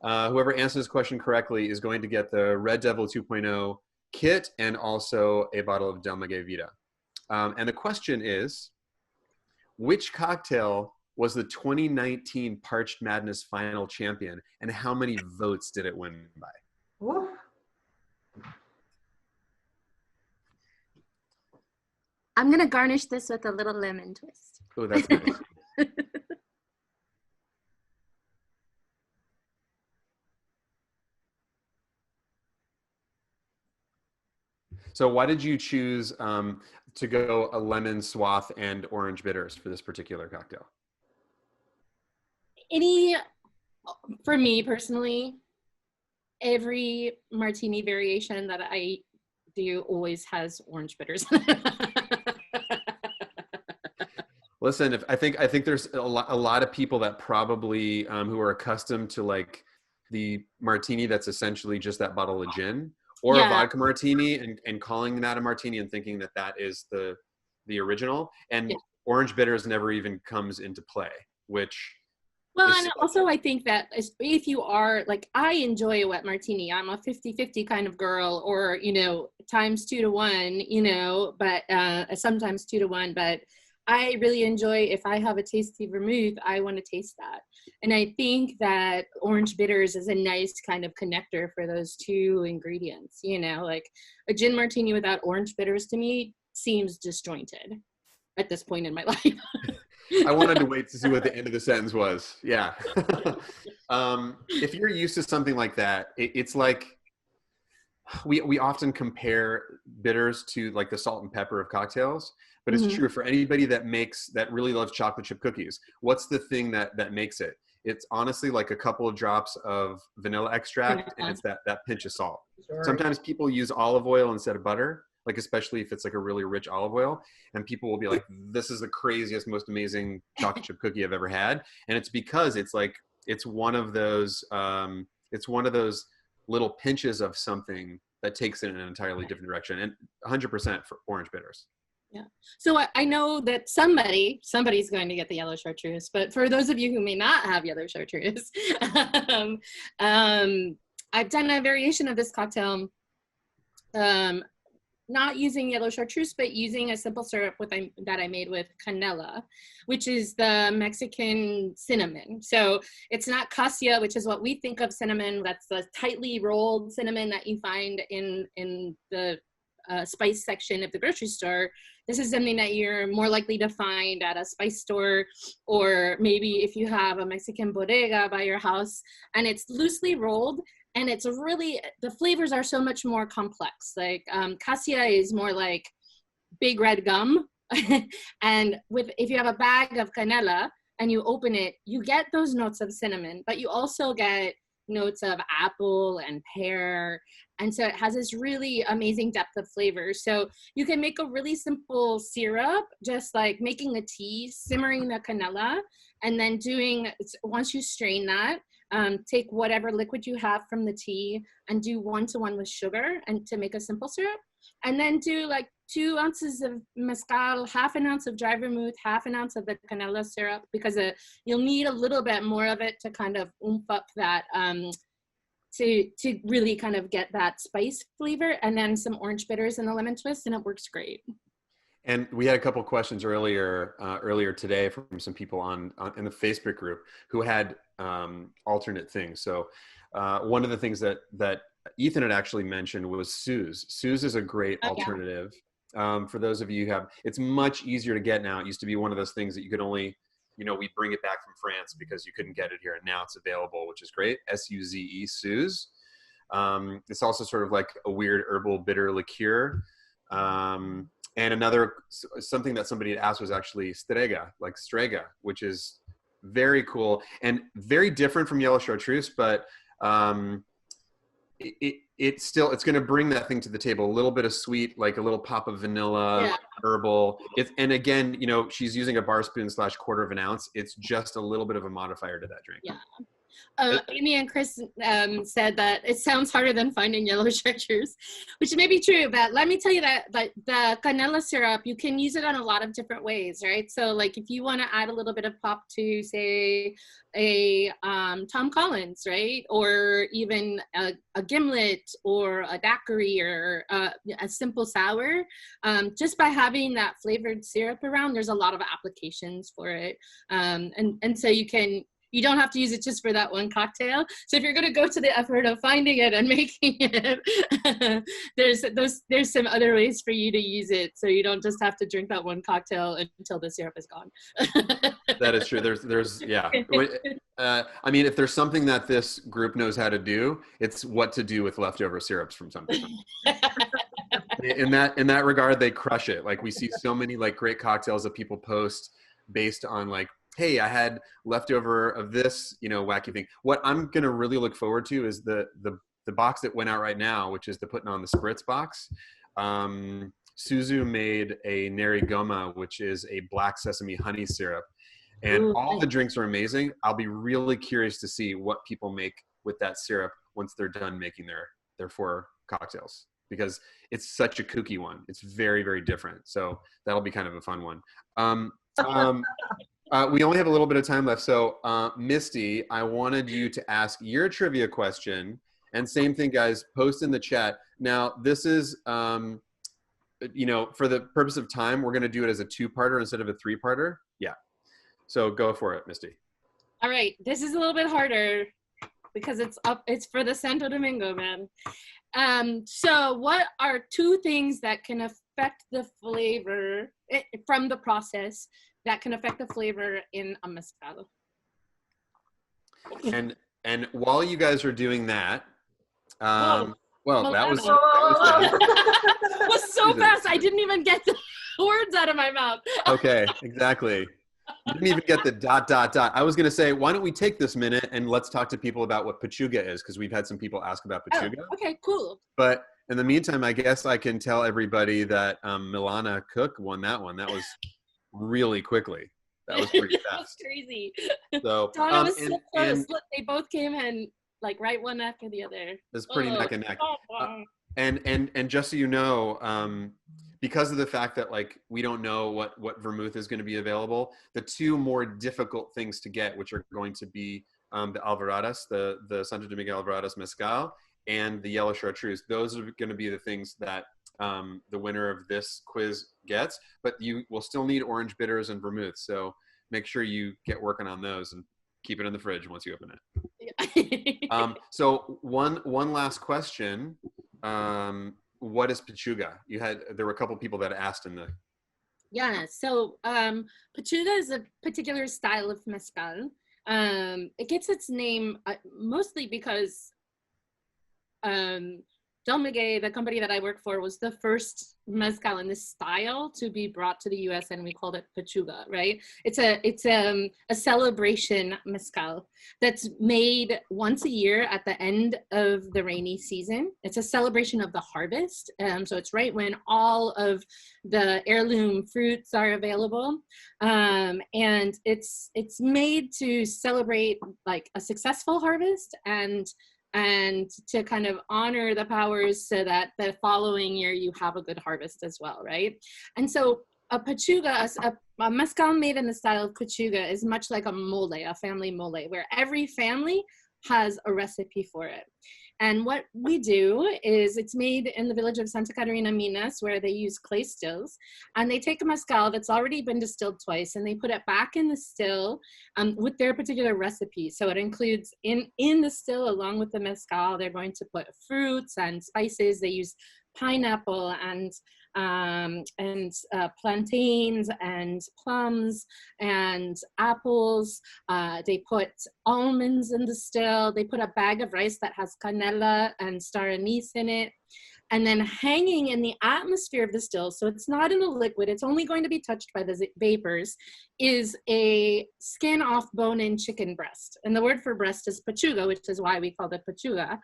Whoever answers this question correctly is going to get the Red Devil 2.0 kit and also a bottle of Del Maguey Vida. And the question is, which cocktail was the 2019 Parched Madness final champion, and how many votes did it win by? Ooh. I'm gonna garnish this with a little lemon twist. Oh, that's nice. So why did you choose to go a lemon swath and orange bitters for this particular cocktail? For me personally, every martini variation that I do always has orange bitters. Listen, I think there's a lot of people that probably who are accustomed to like the martini that's essentially just that bottle of gin, or a vodka martini, and calling that a martini and thinking that that is the original, and orange bitters never even comes into play, which. Well, and also I think that if you are, like, I enjoy a wet martini. I'm a 50-50 kind of girl, or, you know, times 2-to-1, you know, but sometimes 2-to-1, but I really enjoy, if I have a tasty vermouth, I want to taste that. And I think that orange bitters is a nice kind of connector for those two ingredients, you know, like a gin martini without orange bitters to me seems disjointed at this point in my life. I wanted to wait to see what the end of the sentence was. Yeah. If you're used to something like that, it's like we often compare bitters to like the salt and pepper of cocktails, but it's true for anybody that really loves chocolate chip cookies. What's the thing that makes it? It's honestly like a couple of drops of vanilla extract, and it's that pinch of salt. Sure. Sometimes people use olive oil instead of butter, like especially if it's like a really rich olive oil, and people will be like, this is the craziest, most amazing chocolate chip cookie I've ever had. And it's because it's one of those little pinches of something that takes it in an entirely different direction, and 100% for orange bitters. Yeah. So I know that somebody's going to get the yellow chartreuse, but for those of you who may not have yellow chartreuse, I've done a variation of this cocktail, not using yellow chartreuse, but using a simple syrup that I made with canela, which is the Mexican cinnamon. So it's not cassia, which is what we think of cinnamon. That's the tightly rolled cinnamon that you find in the spice section of the grocery store. This is something that you're more likely to find at a spice store, or maybe if you have a Mexican bodega by your house, and it's loosely rolled. And it's really, the flavors are so much more complex. Like cassia is more like big red gum. And if you have a bag of canela and you open it, you get those notes of cinnamon, but you also get notes of apple and pear. And so it has this really amazing depth of flavor. So you can make a really simple syrup, just like making a tea, simmering the canela, and then once you strain that, take whatever liquid you have from the tea and do 1-to-1 with sugar and to make a simple syrup. And then do like 2 ounces of mezcal, half an ounce of dry vermouth, half an ounce of the canela syrup, because you'll need a little bit more of it to kind of oomph up that, to really kind of get that spice flavor, and then some orange bitters and a lemon twist, and it works great. And we had a couple questions earlier today from some people in the Facebook group who had alternate things. So one of the things that Ethan had actually mentioned was Suze. Suze is a great alternative. For those of you who it's much easier to get now. It used to be one of those things that you could only, we bring it back from France because you couldn't get it here, and now it's available, which is great. Suze, Suze. It's also sort of like a weird herbal bitter liqueur. And something that somebody had asked was actually strega, which is very cool and very different from yellow chartreuse, but it's going to bring that thing to the table. A little bit of sweet, like a little pop of vanilla, herbal. And again, she's using a bar spoon / 1/4 of an ounce. It's just a little bit of a modifier to that drink. Yeah. Amy and Chris said that it sounds harder than finding yellow chartreuse, which may be true, but let me tell you that the canela syrup, you can use it on a lot of different ways, right? So like if you want to add a little bit of pop to, say, a Tom Collins, right? Or even a gimlet or a daiquiri or a simple sour, just by having that flavored syrup around, there's a lot of applications for it. And so you don't have to use it just for that one cocktail. So if you're going to go to the effort of finding it and making it, there's some other ways for you to use it. So you don't just have to drink that one cocktail until the syrup is gone. That is true. There's yeah. I mean, if there's something that this group knows how to do, it's what to do with leftover syrups from something. In that regard, they crush it. Like we see so many like great cocktails that people post based on like, hey, I had leftover of this, wacky thing. What I'm going to really look forward to is the box that went out right now, which is the Putting on the Spritz box. Suzu made a Neri Goma, which is a black sesame honey syrup. And all the drinks are amazing. I'll be really curious to see what people make with that syrup once they're done making their 4 cocktails, because it's such a kooky one. It's very, very different. So that'll be kind of a fun one. We only have a little bit of time left. So Misty, I wanted you to ask your trivia question, and same thing, guys, post in the chat. Now, this is, for the purpose of time, we're going to do it as a 2-parter instead of a 3-parter. Yeah. So go for it, Misty. All right. This is a little bit harder because it's for the Santo Domingo, man. So what are 2 things that can affect affect the flavor from the process that can affect the flavor in a mezcal. And while you guys are doing that, Whoa. well, that was was so fast. I didn't even get the words out of my mouth. Okay, exactly. You didn't even get the ... I was going to say, why don't we take this minute and let's talk to people about what pechuga is, because we've had some people ask about pechuga. Oh, okay, cool. But in the meantime, I guess I can tell everybody that Milana Cook won that one. That was really quickly. That was pretty fast. That was crazy. So, Donna was so close. Look, they both came in like right one after the other. It's pretty neck and neck. And just so you know, because of the fact that like we don't know what vermouth is going to be available, the two more difficult things to get, which are going to be the Alvaradas, the Santo Domingo Alvaradas Mezcal, and the yellow chartreuse. Those are going to be the things that the winner of this quiz gets. But you will still need orange bitters and vermouth, so make sure you get working on those and keep it in the fridge once you open it. So one last question. What is pechuga? There were a couple people that asked in the... Yeah, so pechuga is a particular style of mezcal. It gets its name mostly because Del Miguel, the company that I work for, was the first mezcal in this style to be brought to the U.S. and we called it pechuga, right? It's a celebration mezcal that's made once a year at the end of the rainy season. It's a celebration of the harvest, so it's right when all of the heirloom fruits are available, and it's made to celebrate like a successful harvest and to kind of honor the powers so that the following year you have a good harvest as well, right? And so a pechuga, a mezcal made in the style of pechuga is much like a mole, a family mole, where every family has a recipe for it. And what we do is it's made in the village of Santa Catarina, Minas, where they use clay stills. And they take a mezcal that's already been distilled twice and they put it back in the still with their particular recipe. So it includes in the still, along with the mezcal, they're going to put fruits and spices. They use pineapple and plantains and plums and apples. They put almonds in the still. They put a bag of rice that has canela and star anise in it. And then hanging in the atmosphere of the still, so it's not in the liquid, it's only going to be touched by the vapors, is a skin off bone-in chicken breast. And the word for breast is pechuga, which is why we call it pechuga.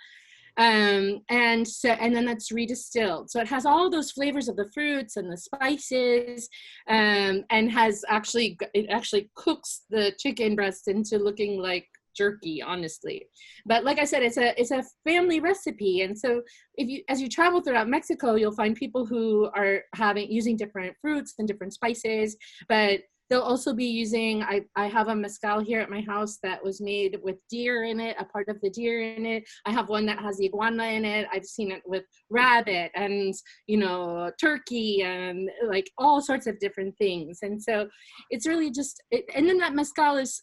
And then that's redistilled. So it has all those flavors of the fruits and the spices, and it actually cooks the chicken breast into looking like jerky, honestly. But like I said, it's a family recipe. And so as you travel throughout Mexico, you'll find people who are using different fruits and different spices, but they'll also be using, I have a mezcal here at my house that was made with deer in it, a part of the deer in it. I have one that has iguana in it. I've seen it with rabbit and, turkey and like all sorts of different things. And so it's really and then that mezcal is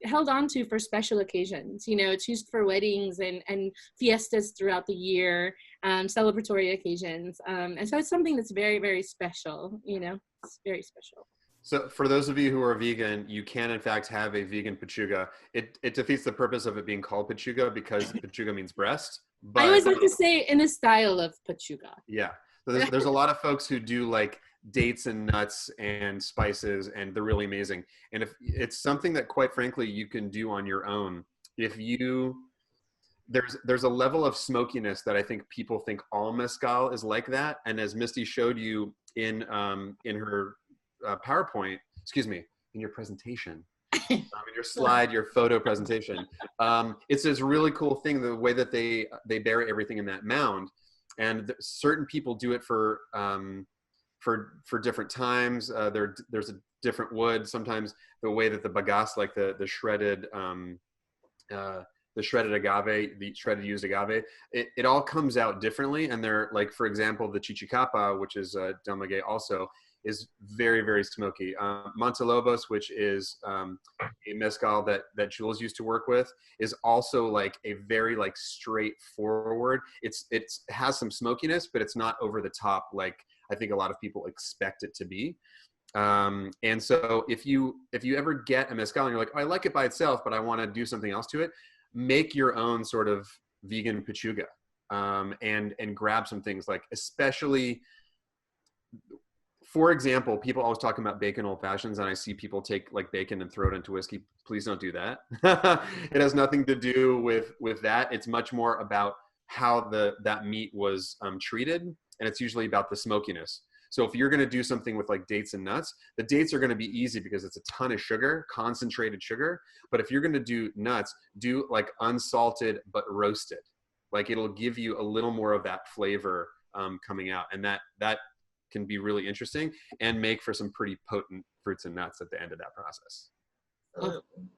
held on to for special occasions. It's used for weddings and fiestas throughout the year, celebratory occasions. And so it's something that's very, very special, it's very special. So for those of you who are vegan, you can in fact have a vegan pechuga. It defeats the purpose of it being called pechuga because pechuga means breast. But I always like to say in the style of pechuga. Yeah. So there's a lot of folks who do like dates and nuts and spices, and they're really amazing. And if it's something that quite frankly you can do on your own, there's a level of smokiness that I think people think all mezcal is like that. And as Misty showed you in her PowerPoint, in your presentation, in your slide, your photo presentation, it's this really cool thing, the way that they bury everything in that mound. And certain people do it for different times. There's a different wood. Sometimes the way that the bagasse, like the shredded agave, the shredded used agave, it all comes out differently. And they're like, for example, the chichicapa, which is Del Miguel also, is very, very smoky. Montelobos, which is a mezcal that Jules used to work with, is also like a very like straightforward. It has some smokiness, but it's not over the top like I think a lot of people expect it to be. And so if you ever get a mezcal and you're like, oh, I like it by itself, but I want to do something else to it, make your own sort of vegan pechuga, and grab some things, like, especially, for example, people always talking about bacon old fashions, and I see people take like bacon and throw it into whiskey. Please don't do that. It has nothing to do with that. It's much more about how that meat was treated, and it's usually about the smokiness. So if you're going to do something with like dates and nuts, the dates are going to be easy because it's a ton of sugar, concentrated sugar. But if you're going to do nuts, do like unsalted but roasted. Like, it'll give you a little more of that flavor coming out, and that can be really interesting and make for some pretty potent fruits and nuts at the end of that process.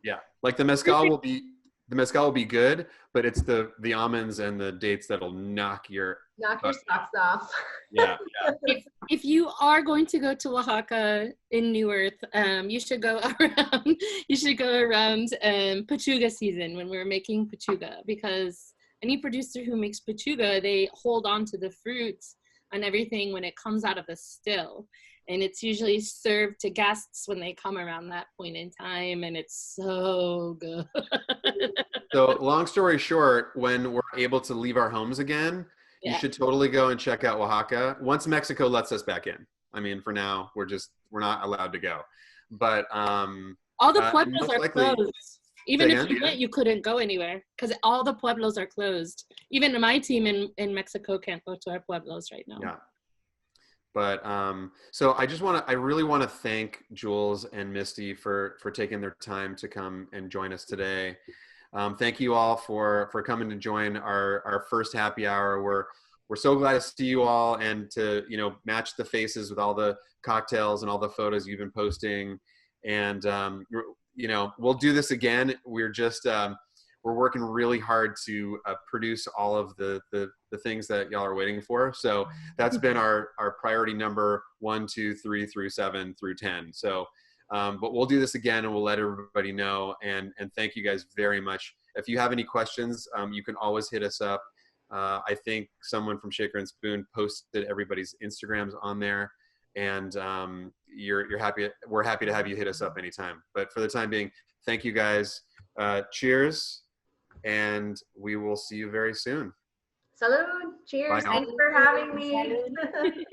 Yeah, like the mezcal will be good, but it's the almonds and the dates that'll knock your socks off. Yeah. If you are going to go to Oaxaca in New Earth, you should go around. You should go around pechuga season when we're making pechuga, because any producer who makes pechuga, they hold on to the fruits and everything when it comes out of the still, and it's usually served to guests when they come around that point in time, and it's so good. So long story short, when we're able to leave our homes again, you should totally go and check out Oaxaca once Mexico lets us back in. I mean, for now, we're not allowed to go, but all the pueblos are closed. Even if you went, you couldn't go anywhere because all the pueblos are closed. Even my team in Mexico can't go to our pueblos right now. Yeah. But so I really want to thank Jules and Misty for taking their time to come and join us today. Thank you all for coming to join our first happy hour. We're so glad to see you all and to, match the faces with all the cocktails and all the photos you've been posting. And, we'll do this again. We're just, we're working really hard to produce all of the things that y'all are waiting for. So that's been our priority number 1, 2, 3 through 7 through 10. So, but we'll do this again and we'll let everybody know. And thank you guys very much. If you have any questions, you can always hit us up. I think someone from Shaker and Spoon posted everybody's Instagrams on there, and we're happy to have you hit us up anytime. But for the time being, thank you guys. Cheers, and we will see you very soon. Salud. Cheers. Bye. Thanks for having me.